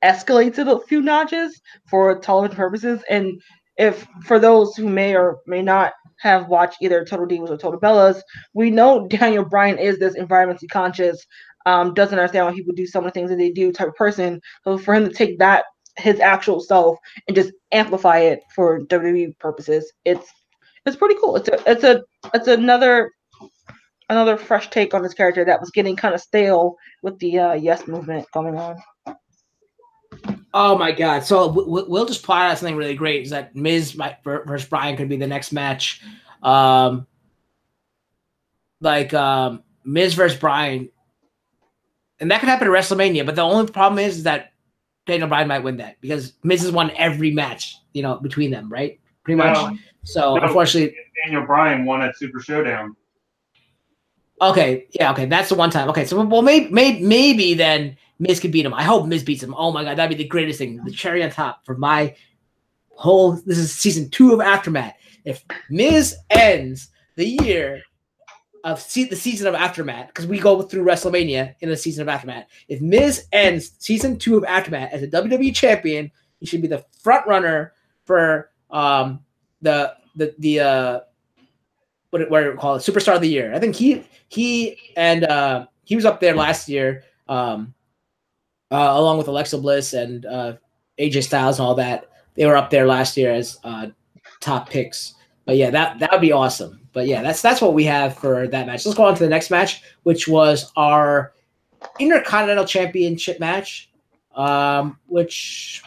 escalate it a few notches for television purposes. And if for those who may or may not have watched either Total Divas or Total Bellas, we know Daniel Bryan is this environmentally conscious, doesn't understand why people do some of the things that they do type of person. So for him to take that, his actual self, and just amplify it for WWE purposes, it's pretty cool. It's another fresh take on this character that was getting kind of stale with the Yes movement going on. Oh my God! So we'll just plot out something really great. Is that Miz versus Brian could be the next match? Miz versus Brian, and that could happen at WrestleMania. But the only problem is that Daniel Bryan might win that because Miz has won every match, between them, right? Pretty much. So unfortunately, Daniel Bryan won at Super Showdown. Okay, yeah, okay, that's the one time. Okay, so maybe then Miz could beat him. I hope Miz beats him. Oh my God, that'd be the greatest thing. The cherry on top for my whole. This is season 2 of AfterMat. If Miz ends the year of the season of AfterMat, because we go through WrestleMania in the season of AfterMat. If Miz ends season 2 of AfterMat as a WWE champion, he should be the front runner for the what do you call it, Superstar of the Year. I think he was up there last year, along with Alexa Bliss and AJ Styles and all that. They were up there last year as top picks. But yeah, that would be awesome. But yeah, that's what we have for that match. Let's go on to the next match, which was our Intercontinental Championship match, which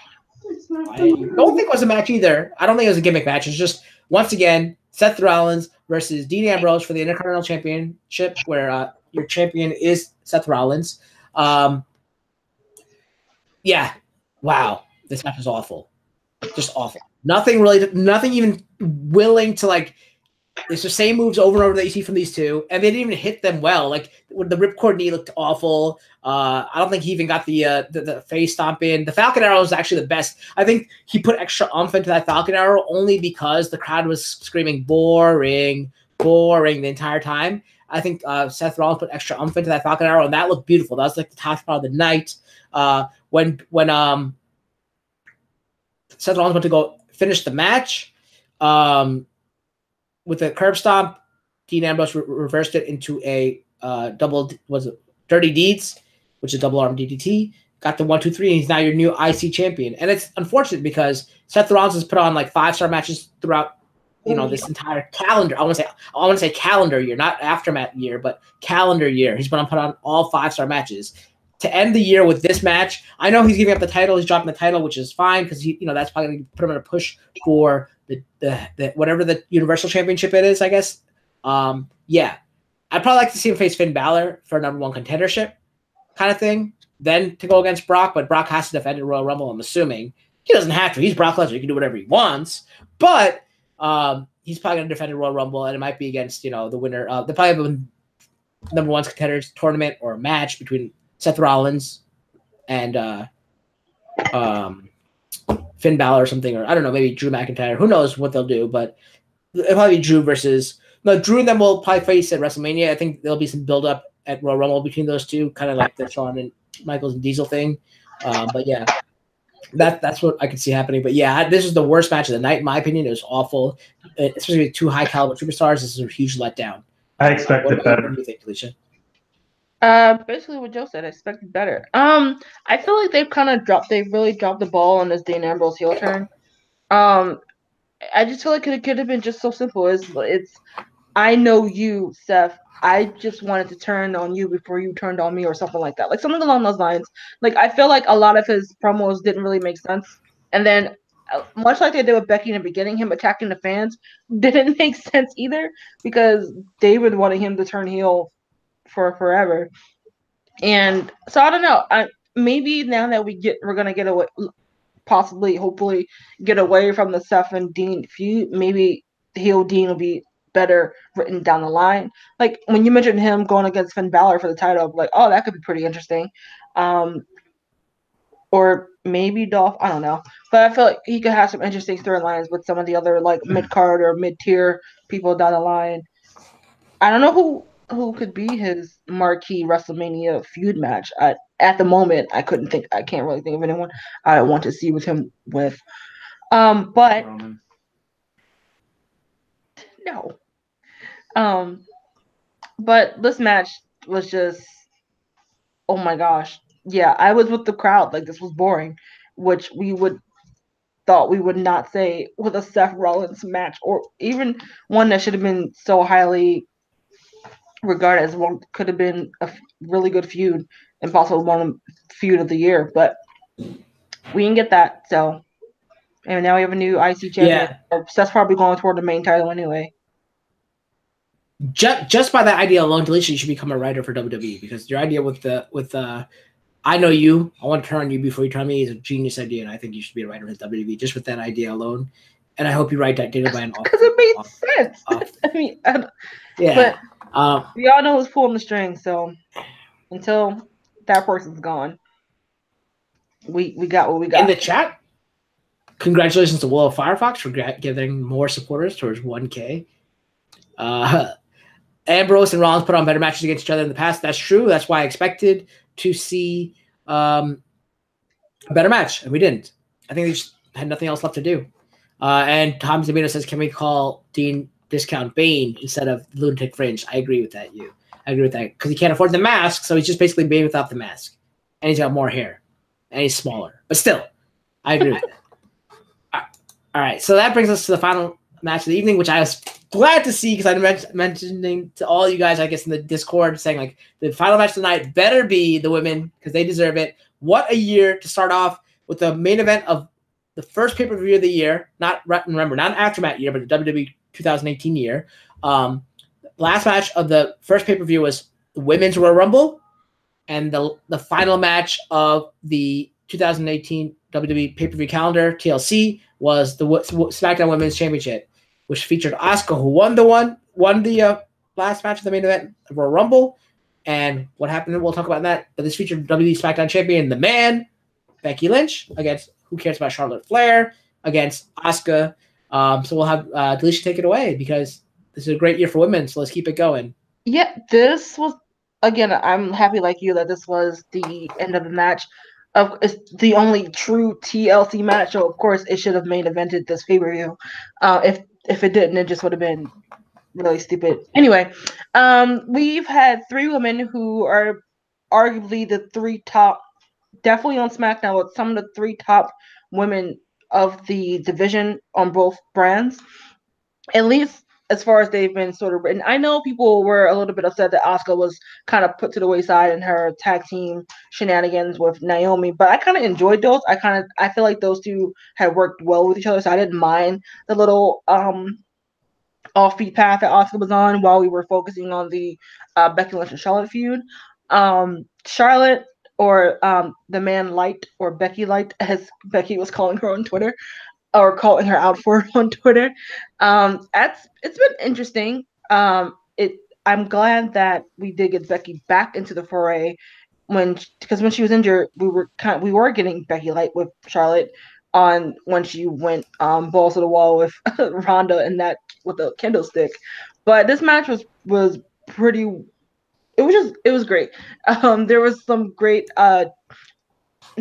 I don't think was a match either. I don't think it was a gimmick match. It's just, once again, Seth Rollins versus Dean Ambrose for the Intercontinental Championship, where your champion is Seth Rollins. Yeah, wow, this match was awful, just awful. Nothing even willing to, like, it's the same moves over and over that you see from these two, and they didn't even hit them well. Like, the ripcord knee looked awful. I don't think he even got the face stomp in. The Falcon Arrow was actually the best. I think he put extra oomph into that Falcon Arrow only because the crowd was screaming boring, boring the entire time. I think Seth Rollins put extra oomph into that Falcon Arrow, and that looked beautiful. That was like the top spot of the night. When Seth Rollins went to go finish the match with a curb stomp, Dean Ambrose reversed it into a Dirty Deeds, which is double arm DDT. Got the 1, 2, 3, and he's now your new IC champion. And it's unfortunate because Seth Rollins has put on like 5-star matches throughout, this entire calendar. I want to say calendar year, not AfterMat year, but calendar year. He's been put on all 5-star matches. To end the year with this match, I know he's giving up the title. He's dropping the title, which is fine because that's probably going to put him in a push for the whatever the Universal Championship it is, I guess. Yeah, I'd probably like to see him face Finn Balor for a #1 contendership kind of thing. Then to go against Brock, but Brock has to defend at Royal Rumble. I'm assuming he doesn't have to. He's Brock Lesnar. He can do whatever he wants, but he's probably going to defend at Royal Rumble, and it might be against the winner. They probably have a #1 contenders tournament or a match between Seth Rollins and Finn Balor or something, or I don't know, maybe Drew McIntyre. Who knows what they'll do, but it'll probably be Drew and them will probably face at WrestleMania. I think there'll be some build-up at Royal Rumble between those two, kind of like the Shawn and Michaels and Diesel thing. But yeah, that's what I could see happening. But yeah, this is the worst match of the night, in my opinion. It was awful, especially with 2 high-caliber superstars. This is a huge letdown. I expected better. What do you think, Alicia? Basically what Joe said. I expected better. I feel like they've really dropped the ball on this Dean Ambrose heel turn. I just feel like it could have been just so simple. It's I know you, Seth. I just wanted to turn on you before you turned on me, or something like that. Like something along those lines. Like I feel like a lot of his promos didn't really make sense. And then much like they did with Becky in the beginning, him attacking the fans didn't make sense either, because David wanted him to turn heel for forever. And so I don't know. Maybe now that we're gonna get away, hopefully get away from the Seth and Dean feud. Maybe heel Dean will be better written down the line. Like when you mentioned him going against Finn Balor for the title, I'm like, oh, that could be pretty interesting. Or maybe Dolph. I don't know, but I feel like he could have some interesting storylines with some of the other like mid card or mid tier people down the line. I don't know who could be his marquee WrestleMania feud match. At the moment, I can't really think of anyone I want to see with him with. But Roman. No. But this match was just, oh my gosh. Yeah, I was with the crowd. Like, this was boring, which we thought we would not say with a Seth Rollins match, or even one that should have been so highly regarded as one, could have been a really good feud and possibly one feud of the year. But we didn't get that. So, and now we have a new IC champion. Yeah. Seth's probably going toward the main title anyway. Just by that idea alone, Delisha, you should become a writer for WWE, because your idea with I know you, I want to turn on you before you turn on me is a genius idea, and I think you should be a writer for WWE just with that idea alone. And I hope you write that data by an author. Because it made sense. I mean, yeah. But we all know who's pulling the strings, so until that person's gone, we got what we got. In the chat, congratulations to Will of Firefox for getting more supporters towards 1K. Ambrose and Rollins put on better matches against each other in the past. That's true. That's why I expected to see a better match, and we didn't. I think they just had nothing else left to do. And Tom Zamino says, can we call Dean Discount Bane instead of Lunatic Fringe? I agree with that, I agree with that, because he can't afford the mask, so he's just basically Bane without the mask. And he's got more hair. And he's smaller. But still, I agree with that. All right, so that brings us to the final match of the evening, which I was glad to see, because I mentioning to all you guys, I guess, in the Discord, saying, like, the final match of the night better be the women, because they deserve it. What a year to start off with the main event of the first pay-per-view of the year. Not an AfterMat year, but the WWE 2018 year. Last match of the first pay-per-view was the Women's Royal Rumble, and the final match of the 2018 WWE pay-per-view calendar, TLC, was the SmackDown Women's Championship, which featured Asuka, who won the last match of the main event, the Royal Rumble. And what happened, we'll talk about that. But this featured WWE SmackDown champion, the man, Becky Lynch, against Who Cares About Charlotte Flair, against Asuka. So we'll have Delisha take it away, because this is a great year for women, so let's keep it going. Yeah, this was, again, I'm happy like you that this was the end of the match. It's the only true TLC match, so of course it should have main evented this pay-per-view. If it didn't, it just would have been really stupid. Anyway, we've had three women who are arguably the three top, definitely on SmackDown, with some of the three top women of the division on both brands, at least as far as they've been sort of written. I know people were a little bit upset that Asuka was kind of put to the wayside in her tag team shenanigans with Naomi, but I kind of enjoyed those. I feel like those two had worked well with each other, so I didn't mind the little offbeat path that Asuka was on while we were focusing on the Becky Lynch and Charlotte feud. Charlotte, or the man Light, or Becky Light, as Becky was calling her on Twitter, or calling her out for on Twitter. It's been interesting. I'm glad that we did get Becky back into the foray, because when she was injured, we were getting Becky Light with Charlotte on when she went balls to the wall with Ronda and that with the kendo stick. But this match was pretty. It was great. There was some great. No,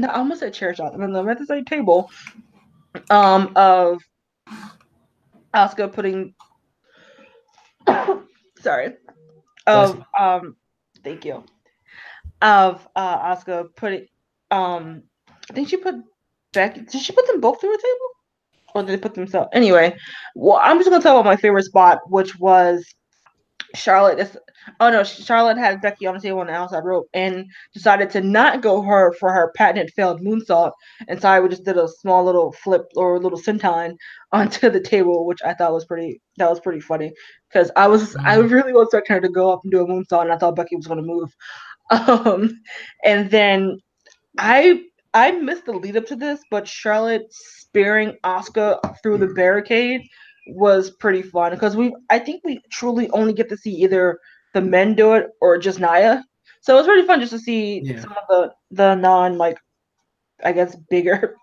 I almost said chair shot. I meant to say table. Of Asuka putting. Sorry. Of thank you. Of Asuka putting. I think she put Becky. Did she put them both through a table, or did they put themselves? Anyway, well, I'm just gonna talk about my favorite spot, which was Charlotte. Charlotte had Becky on the table on the outside rope and decided to not go for her patented failed moonsault. And so we just did a small little flip or a little senton onto the table, which I thought was pretty funny, because I really was expecting her to go up and do a moonsault, and I thought Becky was going to move. And then I missed the lead up to this, but Charlotte spearing Asuka through the barricade was pretty fun, because I think we truly only get to see either the men do it or just Nia. So it was really fun just to see some of the non, like, I guess, bigger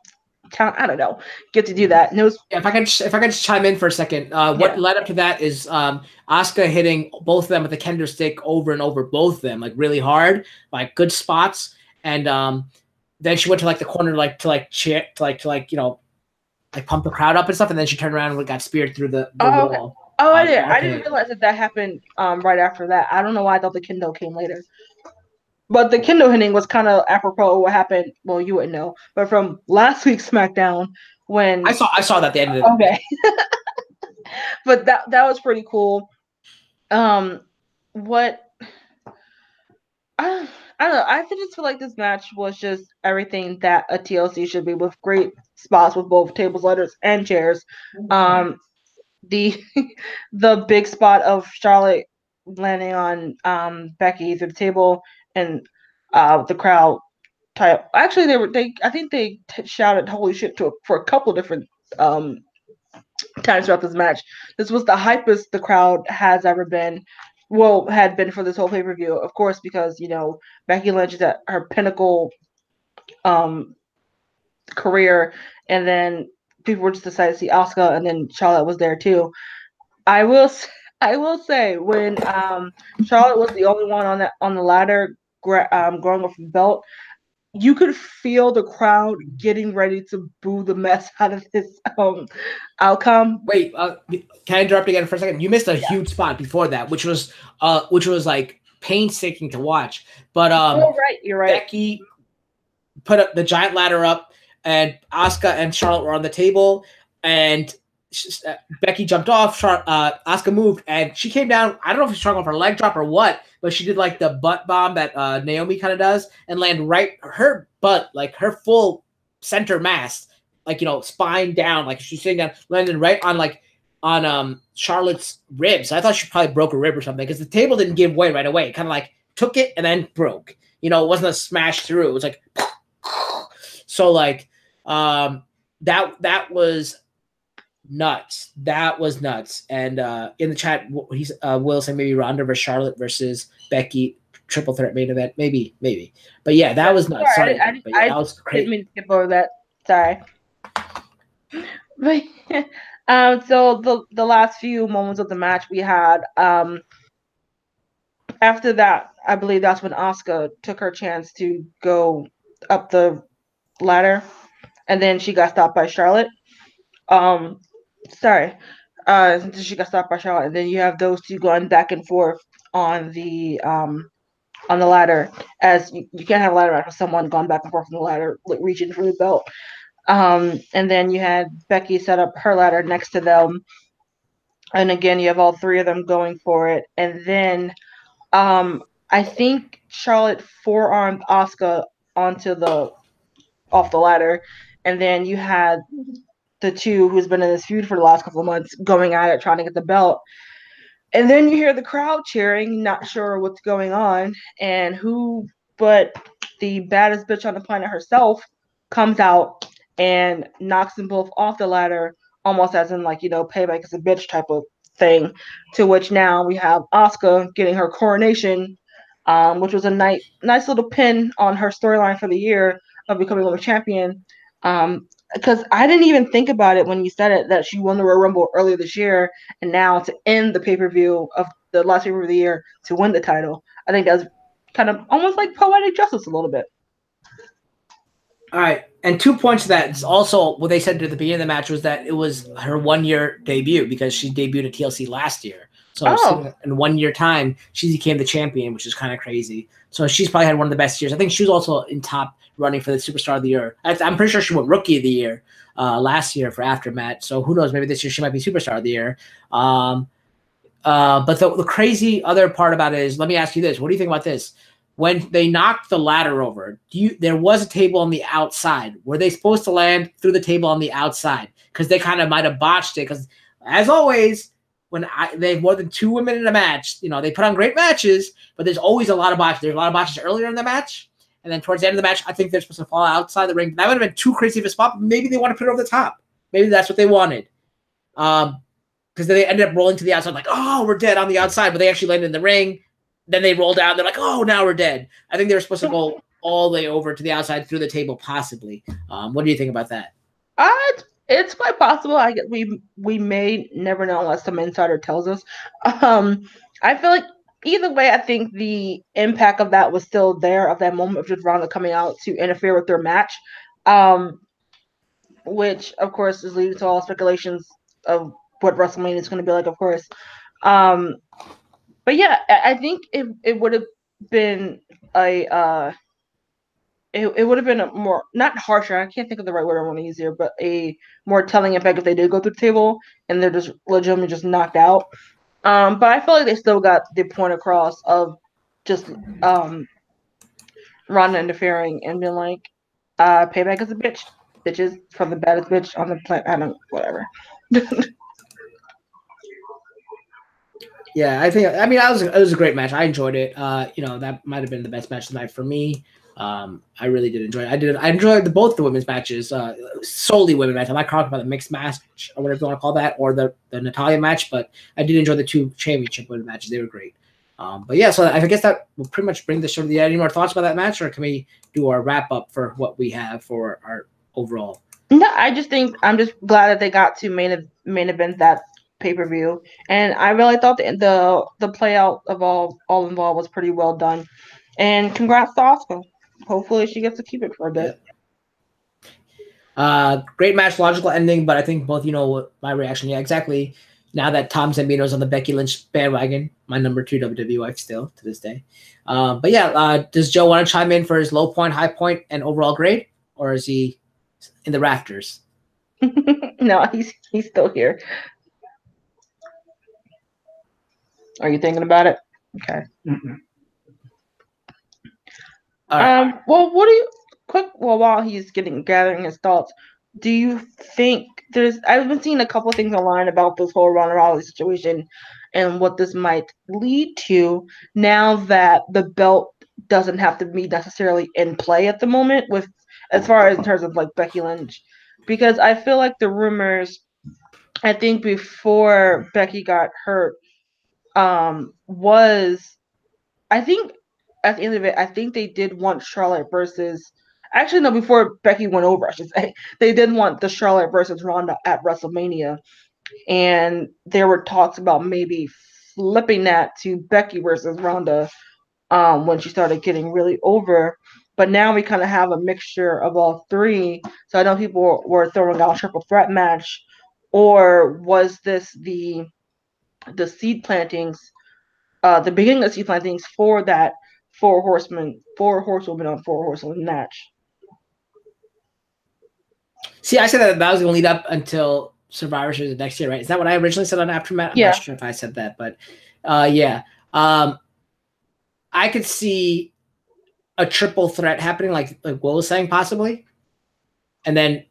town, I don't know, get to do that. And it was, if I could just chime in for a second. What led up to that is Asuka hitting both of them with the kendo stick over and over, both of them, like, really hard, like good spots. And then she went to, like, the corner, to pump the crowd up and stuff, and then she turned around and got speared through the wall. Okay. Oh, I didn't realize that happened right after that. I don't know why I thought the kendo came later. But the kendo hitting was kind of apropos of what happened. Well, you wouldn't know, but from last week's SmackDown, when I saw that at the end of the okay. But that was pretty cool. What I don't know. I just feel like this match was just everything that a TLC should be, with great spots with both tables, ladders, and chairs. The big spot of Charlotte landing on Becky through the table, and the crowd actually I think they shouted "holy shit" for a couple different times throughout this match. This was the hypest the crowd has ever been. Well, had been for this whole pay-per-view, of course, because Becky Lynch is at her pinnacle career, and then people were just decided to see Asuka, and then Charlotte was there too. I will I will say when Charlotte was the only one on the ladder going off the belt, you could feel the crowd getting ready to boo the mess out of this outcome. Wait, can I interrupt again for a second? You missed a huge spot before that, which was like painstaking to watch. But you're right. Becky put up the giant ladder up, and Asuka and Charlotte were on the table, and Becky jumped off. Asuka moved, and she came down. I don't know if she's talking about her leg drop or what, but she did like the butt bomb that Naomi kind of does, and land right her butt, like her full center mass, like spine down, like she's sitting down, landed right on Charlotte's ribs. I thought she probably broke a rib or something because the table didn't give way right away. It kind of like took it and then broke. It wasn't a smash through. It was like so like that was nuts. That was nuts. And in the chat, he's Will saying maybe Ronda versus Charlotte versus Becky triple threat main event. Maybe. But yeah, that was nuts. Sorry, I that was crazy. Didn't mean to skip over that. Sorry. But so the last few moments of the match we had, after that, I believe that's when Asuka took her chance to go up the ladder, and then she got stopped by Charlotte. She got stopped by Charlotte, and then you have those two going back and forth on the ladder, as you can't have a ladder match with someone going back and forth on the ladder, like reaching for the belt. And then you had Becky set up her ladder next to them, and again you have all three of them going for it, and then I think Charlotte forearmed Asuka off the ladder, and then you had the two who's been in this feud for the last couple of months going at it, trying to get the belt. And then you hear the crowd cheering, not sure what's going on, and who but the baddest bitch on the planet herself comes out and knocks them both off the ladder, almost as in like, payback is a bitch type of thing, to which now we have Asuka getting her coronation, which was a nice little pin on her storyline for the year of becoming women's champion. Because I didn't even think about it when you said it, that she won the Royal Rumble earlier this year, and now to end the pay-per-view of the last pay-per-view of the year to win the title. I think that's kind of almost like poetic justice a little bit. All right, and 2 points to that. It's also what they said at the beginning of the match was that it was her 1 year debut because she debuted at TLC last year. So in 1 year time, she became the champion, which is kind of crazy. So she's probably had one of the best years. I think she was also in top running for the Superstar of the Year. I'm pretty sure she won Rookie of the Year last year for AfterMat. So who knows? Maybe this year she might be Superstar of the Year. But the crazy other part about it is, let me ask you this. What do you think about this? When they knocked the ladder over, there was a table on the outside. Were they supposed to land through the table on the outside? Because they kind of might have botched it. Because as always, when they have more than 2 women in a match, they put on great matches, but there's always a lot of botches. There's a lot of botches earlier in the match, and then towards the end of the match, I think they're supposed to fall outside the ring. That would have been too crazy of a spot. But maybe they want to put it over the top. Maybe that's what they wanted. Because they ended up rolling to the outside, like, oh, we're dead on the outside, but they actually landed in the ring. Then they rolled out. They're like, oh, now we're dead. I think they were supposed to go all the way over to the outside through the table, possibly. What do you think about that? It's quite possible. I guess we may never know unless some insider tells us. I feel like either way, I think the impact of that was still there, of that moment of just Ronda coming out to interfere with their match, which of course is leading to all speculations of what WrestleMania is going to be like, of course. But yeah, I think it would have been it would have been a more, not harsher, I can't think of the right word I want to use here, but a more telling effect if they did go through the table and they're just legitimately just knocked out. But I feel like they still got the point across of just Ronda interfering and being like, payback is a bitch. Bitches from the baddest bitch on the planet. Whatever. Yeah, it was a great match. I enjoyed it. That might have been the best match tonight for me. I really did enjoy it. I enjoyed both the women's matches, solely women match. I'm not talking about the mixed match or whatever you want to call that, or the Natalya match, but I did enjoy the 2 championship women matches. They were great. But yeah, so I guess that will pretty much bring the show to the end. Any more thoughts about that match, or can we do our wrap up for what we have for our overall? No, I just think I'm just glad that they got to main event that pay-per-view, and I really thought the play out of all involved was pretty well done. And congrats to Asuka. Hopefully she gets to keep it for a bit. Great match, logical ending, but I think both what my reaction. Yeah, exactly. Now that Tom Zambino's on the Becky Lynch bandwagon, my number 2 WWE wife still to this day. But yeah, does Joe want to chime in for his low point, high point, and overall grade, or is he in the rafters? No, he's still here. Are you thinking about it? Okay. All right. Well, what do you while he's gathering his thoughts, do you think I've been seeing a couple of things online about this whole Ronda Rousey situation and what this might lead to now that the belt doesn't have to be necessarily in play at the moment as far as in terms of like Becky Lynch, because I feel like the rumors, I think before Becky got hurt, was, I think at the end of it, I think they did want Charlotte versus. Actually, no, before Becky went over, I should say, they did want the Charlotte versus Ronda at WrestleMania. And there were talks about maybe flipping that to Becky versus Ronda when she started getting really over. But now we kind of have a mixture of all three. So I know people were throwing out a triple threat match. Or was this the seed plantings, the beginning of seed plantings for that four horsewomen on four horsewomen match? See, I said that was going to lead up until Survivor Series next year, right? Is that what I originally said on AfterMat? I'm not sure if I said that, but yeah. I could see a triple threat happening, like Will was saying, possibly. And then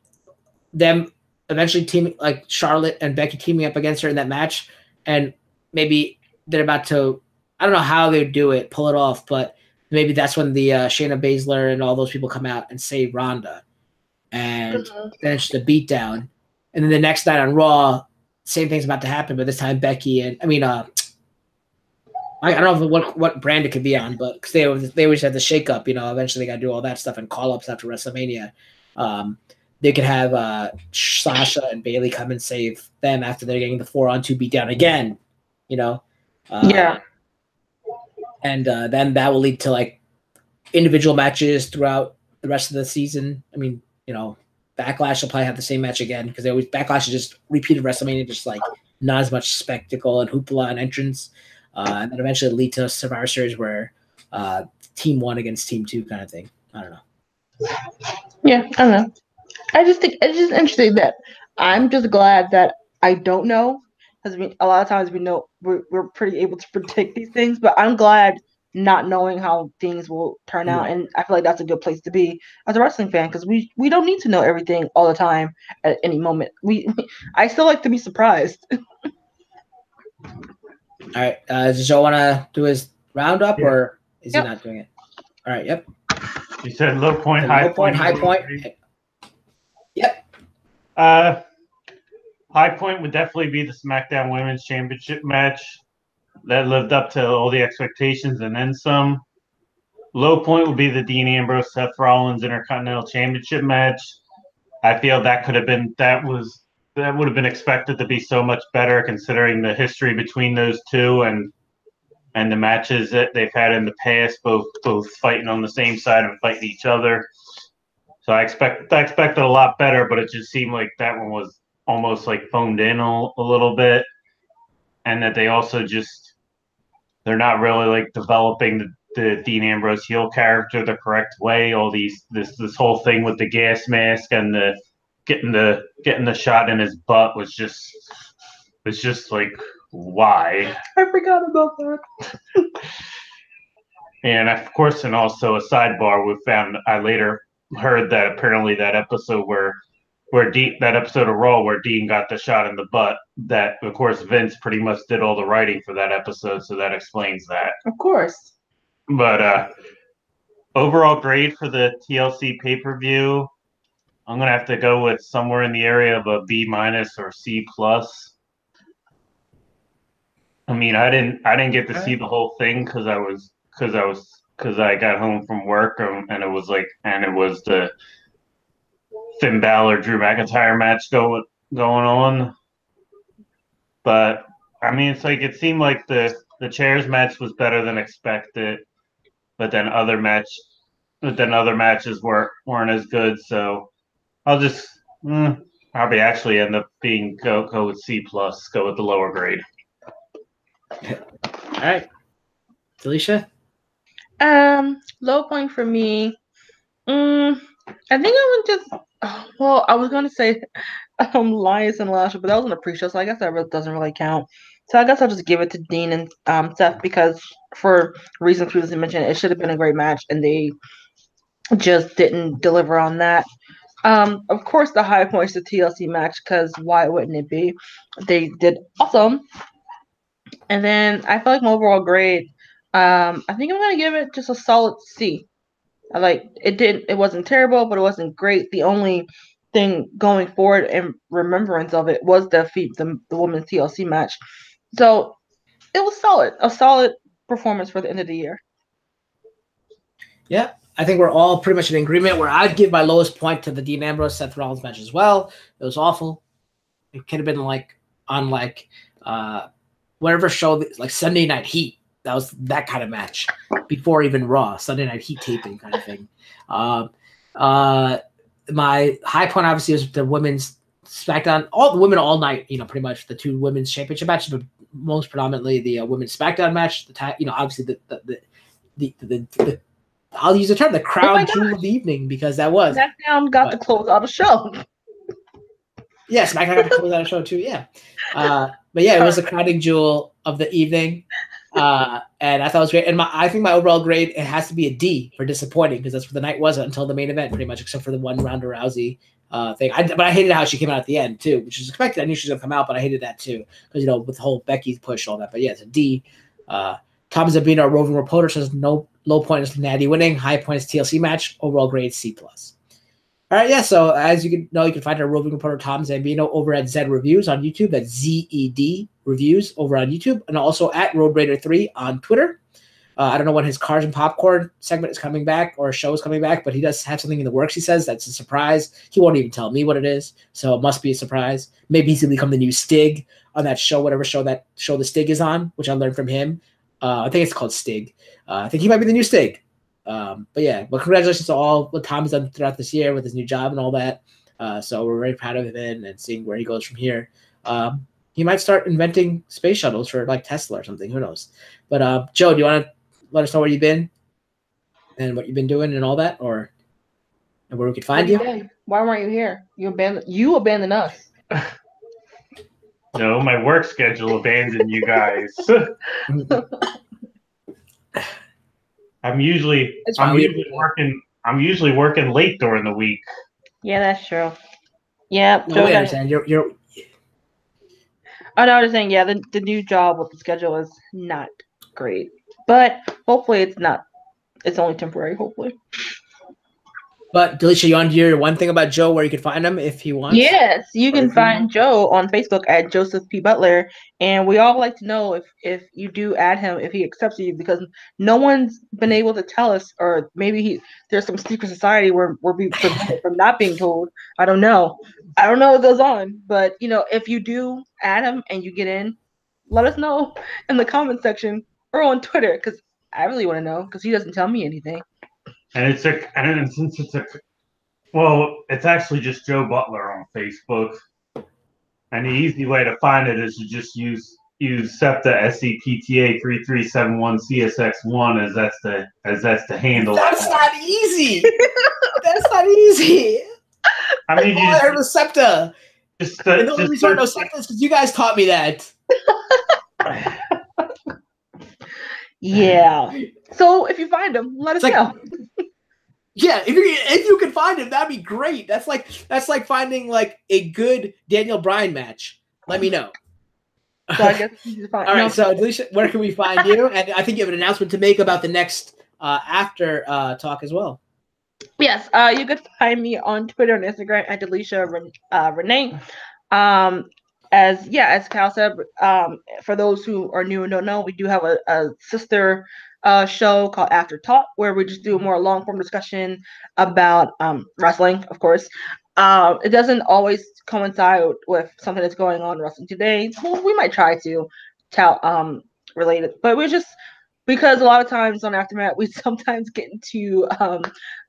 them eventually teaming, like Charlotte and Becky teaming up against her in that match. And maybe they're about to, I don't know how they would do it, pull it off, but maybe that's when the Shayna Baszler and all those people come out and save Ronda. And then it's just a beatdown. And then the next night on Raw, same thing's about to happen, but this time Becky and, I don't know what brand it could be on, but because they always had the shake-up, eventually they got to do all that stuff and call-ups after WrestleMania. They could have Sasha and Bayley come and save them after they're getting the 4-on-2 beatdown again, Yeah. And then that will lead to, like, individual matches throughout the rest of the season. Backlash will probably have the same match again because Backlash is just repeated WrestleMania, just like not as much spectacle and hoopla and entrance. And then eventually lead to a Survivor Series where Team 1 against Team 2 kind of thing. I don't know. Yeah, I don't know. I just think it's just interesting that I'm just glad that I don't know. Because a lot of times we know we're pretty able to predict these things, but I'm glad not knowing how things will turn out, and I feel like that's a good place to be as a wrestling fan because we don't need to know everything all the time at any moment. I still like to be surprised. All right, does Joe want to do his roundup, or is he not doing it? All right, yep. You said low point, high point. High point. Yep. High point would definitely be the SmackDown Women's Championship match. That lived up to all the expectations and then some. Low point would be the Dean Ambrose Seth Rollins Intercontinental Championship match. I feel that would have been expected to be so much better considering the history between those two and the matches that they've had in the past, both fighting on the same side and fighting each other. So I expected a lot better, but it just seemed like that one was almost like phoned in a little bit, and that they also they're not really like developing the Dean Ambrose heel character the correct way. All this whole thing with the gas mask and the getting the shot in his butt was just like, why? I forgot about that. And of course, and also a sidebar, I later heard that apparently that episode that episode of Raw where Dean got the shot in the butt, that of course Vince pretty much did all the writing for that episode, so that explains that. Of course. But overall grade for the TLC pay-per-view, I'm gonna have to go with somewhere in the area of a B- or C+. I didn't get to see the whole thing because I got home from work and it was the Finn Balor Drew McIntyre match going on. But I mean, it's like it seemed like the chairs match was better than expected, but then other matches weren't as good. So I'll just probably actually end up being go with C plus, go with the lower grade. All right, Alicia. Low point for me. I think I would just. Well, I was gonna say, Lions and Lashley, but that was in the pre-show, so I guess that doesn't really count. So I guess I'll just give it to Dean and Seth because for reasons previously mentioned, it should have been a great match, and they just didn't deliver on that. Of course, the high points the TLC match because why wouldn't it be? They did awesome. And then I feel like my overall grade. I think I'm gonna give it just a solid C. I like it. It wasn't terrible, but it wasn't great. The only thing going forward in remembrance of it was the women's TLC match. So it was solid. A solid performance for the end of the year. Yeah, I think we're all pretty much in agreement where I'd give my lowest point to the Dean Ambrose Seth Rollins match as well. It was awful. It could have been on whatever show, like Sunday Night Heat. That was that kind of match before even Raw, Sunday Night Heat taping kind of thing. My high point obviously is the women's SmackDown, all the women all night, pretty much the two women's championship matches, but most predominantly the women's SmackDown match. Obviously the I'll use the term the crown jewel of the evening because that was SmackDown got to close out a show. Yeah, SmackDown got to close out a show too. Yeah, but yeah, it was the crowning jewel of the evening. And I thought it was great. And I think my overall grade, it has to be a D for disappointing because that's what the night was until the main event, pretty much, except for the one Ronda Rousey thing. But I hated how she came out at the end too, which was expected. I knew she was gonna come out, but I hated that too because with the whole Becky push, all that. But yeah, it's a D. Tom Zabino, our roving reporter, says no low point is Natty winning, high point is TLC match, overall grade C plus. All right, yeah. So as you can know, you can find our roving reporter Tom Zambino over at Zed Reviews on YouTube. That's ZED Reviews over on YouTube, and also at Road Raider 3 on Twitter. I don't know when his Cars and Popcorn segment is coming back or show is coming back, but he does have something in the works. He says that's a surprise. He won't even tell me what it is, so it must be a surprise. Maybe he's gonna become the new Stig on that show, whatever show the Stig is on, which I learned from him. I think it's called Stig. I think he might be the new Stig. But yeah, but congratulations to all what Tom has done throughout this year with his new job and all that. So we're very proud of him and seeing where he goes from here. He might start inventing space shuttles for like Tesla or something. Who knows? But Joe, do you want to let us know where you've been and what you've been doing and all that, or and where we could find you? Why weren't you here? You abandoned us. No, my work schedule abandoned you guys. I'm usually working late during the week. Yeah, that's true. Yeah. No, I understand. You're I know what I'm saying. Yeah, the new job with the schedule is not great. But hopefully it's not. It's only temporary, hopefully. But Delisha, you want to hear one thing about Joe where you can find him if he wants? Yes, you can find Joe on Facebook at Joseph P. Butler. And we all like to know if you do add him, if he accepts you, because no one's been able to tell us, or maybe there's some secret society where we're being prevented from not being told. I don't know. I don't know what goes on. But, if you do add him and you get in, let us know in the comment section or on Twitter, because I really want to know, because he doesn't tell me anything. And it's actually just Joe Butler on Facebook. And the easy way to find it is to just use SEPTA SCPTA 3371 CSX1 as that's the handle. That's not easy. That's not easy. I mean, I heard of SEPTA. And the only reason I know SEPTA is because you guys taught me that. Yeah. So if you find him, let us know. Yeah, if you can find him, that'd be great. That's like finding like a good Daniel Bryan match. Let me know. So I guess you find. All right, so Alicia, where can we find you? And I think you have an announcement to make about the next after talk as well. Yes, you could find me on Twitter and Instagram at Delisha Renee. As Cal said, for those who are new and don't know, we do have a sister show called After Talk, where we just do a more long-form discussion about wrestling, of course. It doesn't always coincide with something that's going on in wrestling today. Well, we might try to tell relate it, but we're just because a lot of times on Aftermath we sometimes get into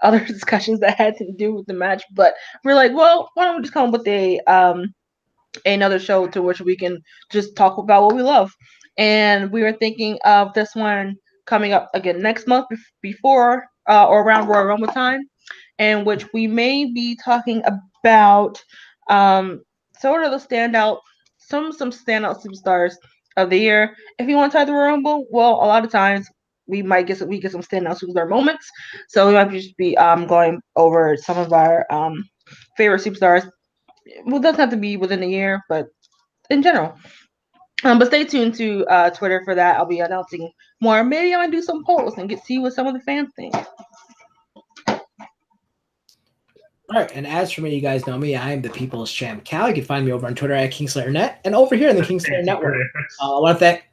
other discussions that had to do with the match. But we're like, well, why don't we just come up with another show to which we can just talk about what we love. And we were thinking of this one coming up again next month before or around Royal Rumble time, in which we may be talking about sort of the standout, some standout superstars of the year. If you want to tie the Royal Rumble, well, a lot of times we get some standout superstar moments. So we might just be going over some of our favorite superstars. Well, it doesn't have to be within a year, but in general. But stay tuned to Twitter for that. I'll be announcing more. Maybe I might do some polls and see what some of the fans think. All right, and as for me, you guys know me. I am the People's Champ Cal. You can find me over on Twitter at KingslayerNet and over here in the Kingslayer Network. I want to thank,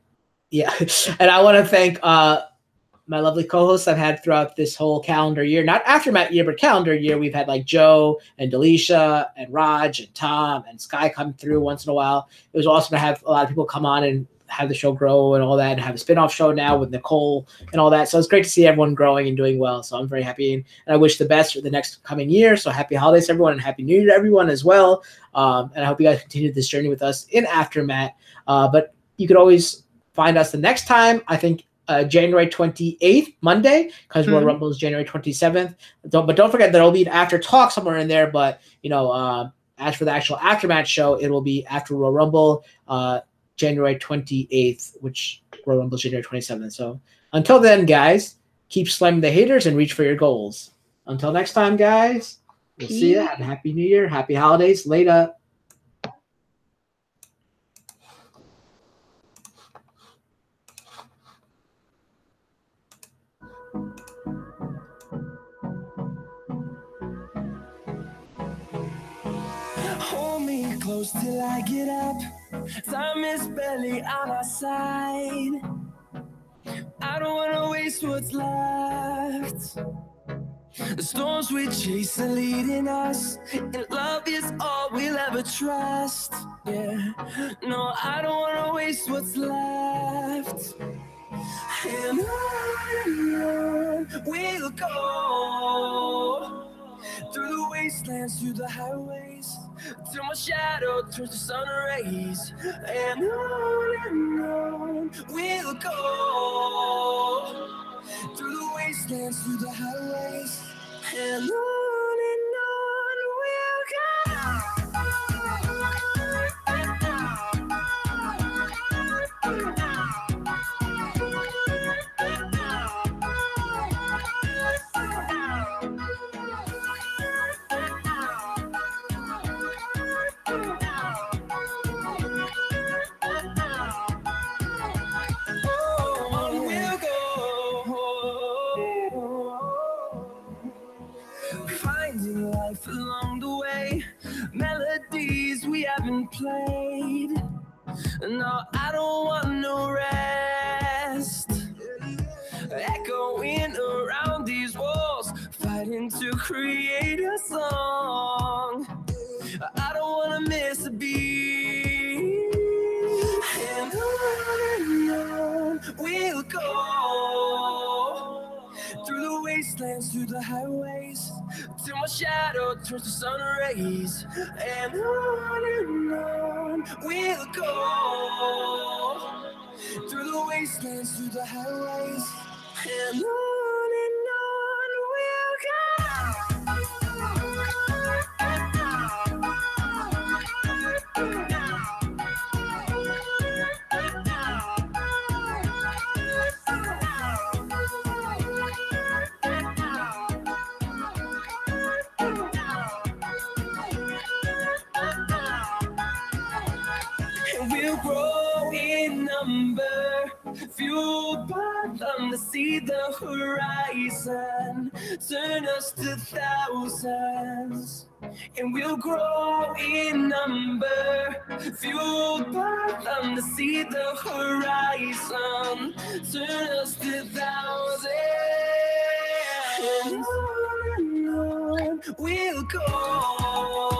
and I want to thank my lovely co-hosts I've had throughout this whole calendar year. Not AfterMat year, but calendar year. We've had like Joe and Delisha and Raj and Tom and Sky come through once in a while. It was awesome to have a lot of people come on and have the show grow and all that, and have a spin-off show now with Nicole and all that. So it's great to see everyone growing and doing well. So I'm very happy, and I wish the best for the next coming year. So happy holidays, everyone, and happy New Year to everyone as well. And I hope you guys continue this journey with us in Aftermath. But you could always find us the next time, I think, January 28th, Monday, because Royal Rumble is January 27th. But don't forget that it'll be an after talk somewhere in there. But, as for the actual Aftermath show, it will be after Royal Rumble, January 28th, which Royal Rumble is January 27th. So until then, guys, keep slamming the haters and reach for your goals. Until next time, guys, we'll see you. Have a happy New Year. Happy holidays. Later. Hold me close till I get up. Time is barely on our side. I don't wanna waste what's left. The storms we chase are leading us, and love is all we'll ever trust. Yeah, no, I don't wanna waste what's left. And on we'll go, through the wastelands, through the highways, till my shadow turns to sun rays. And on we'll go, through the wastelands, through the highways, and on we'll go. Along the way, melodies we haven't played. No, I don't want no rest. Echoing around these walls, fighting to create a song. I don't want to miss a beat. And on we'll go, through the wastelands, through the highways, till my shadow turns to sun rays. And on we'll go, through the wastelands, through the highways, and on we'll go. We'll grow in number, fueled by them to see the horizon, turn us to thousands. And we'll grow in number, fueled by them to see the horizon, turn us to thousands. And on we'll go.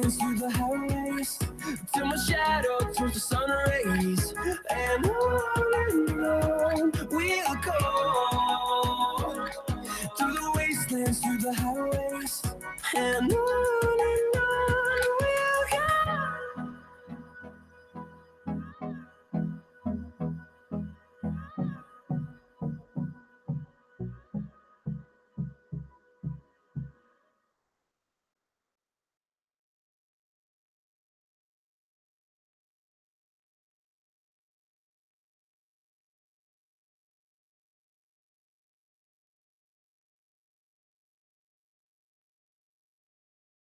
dance through the house.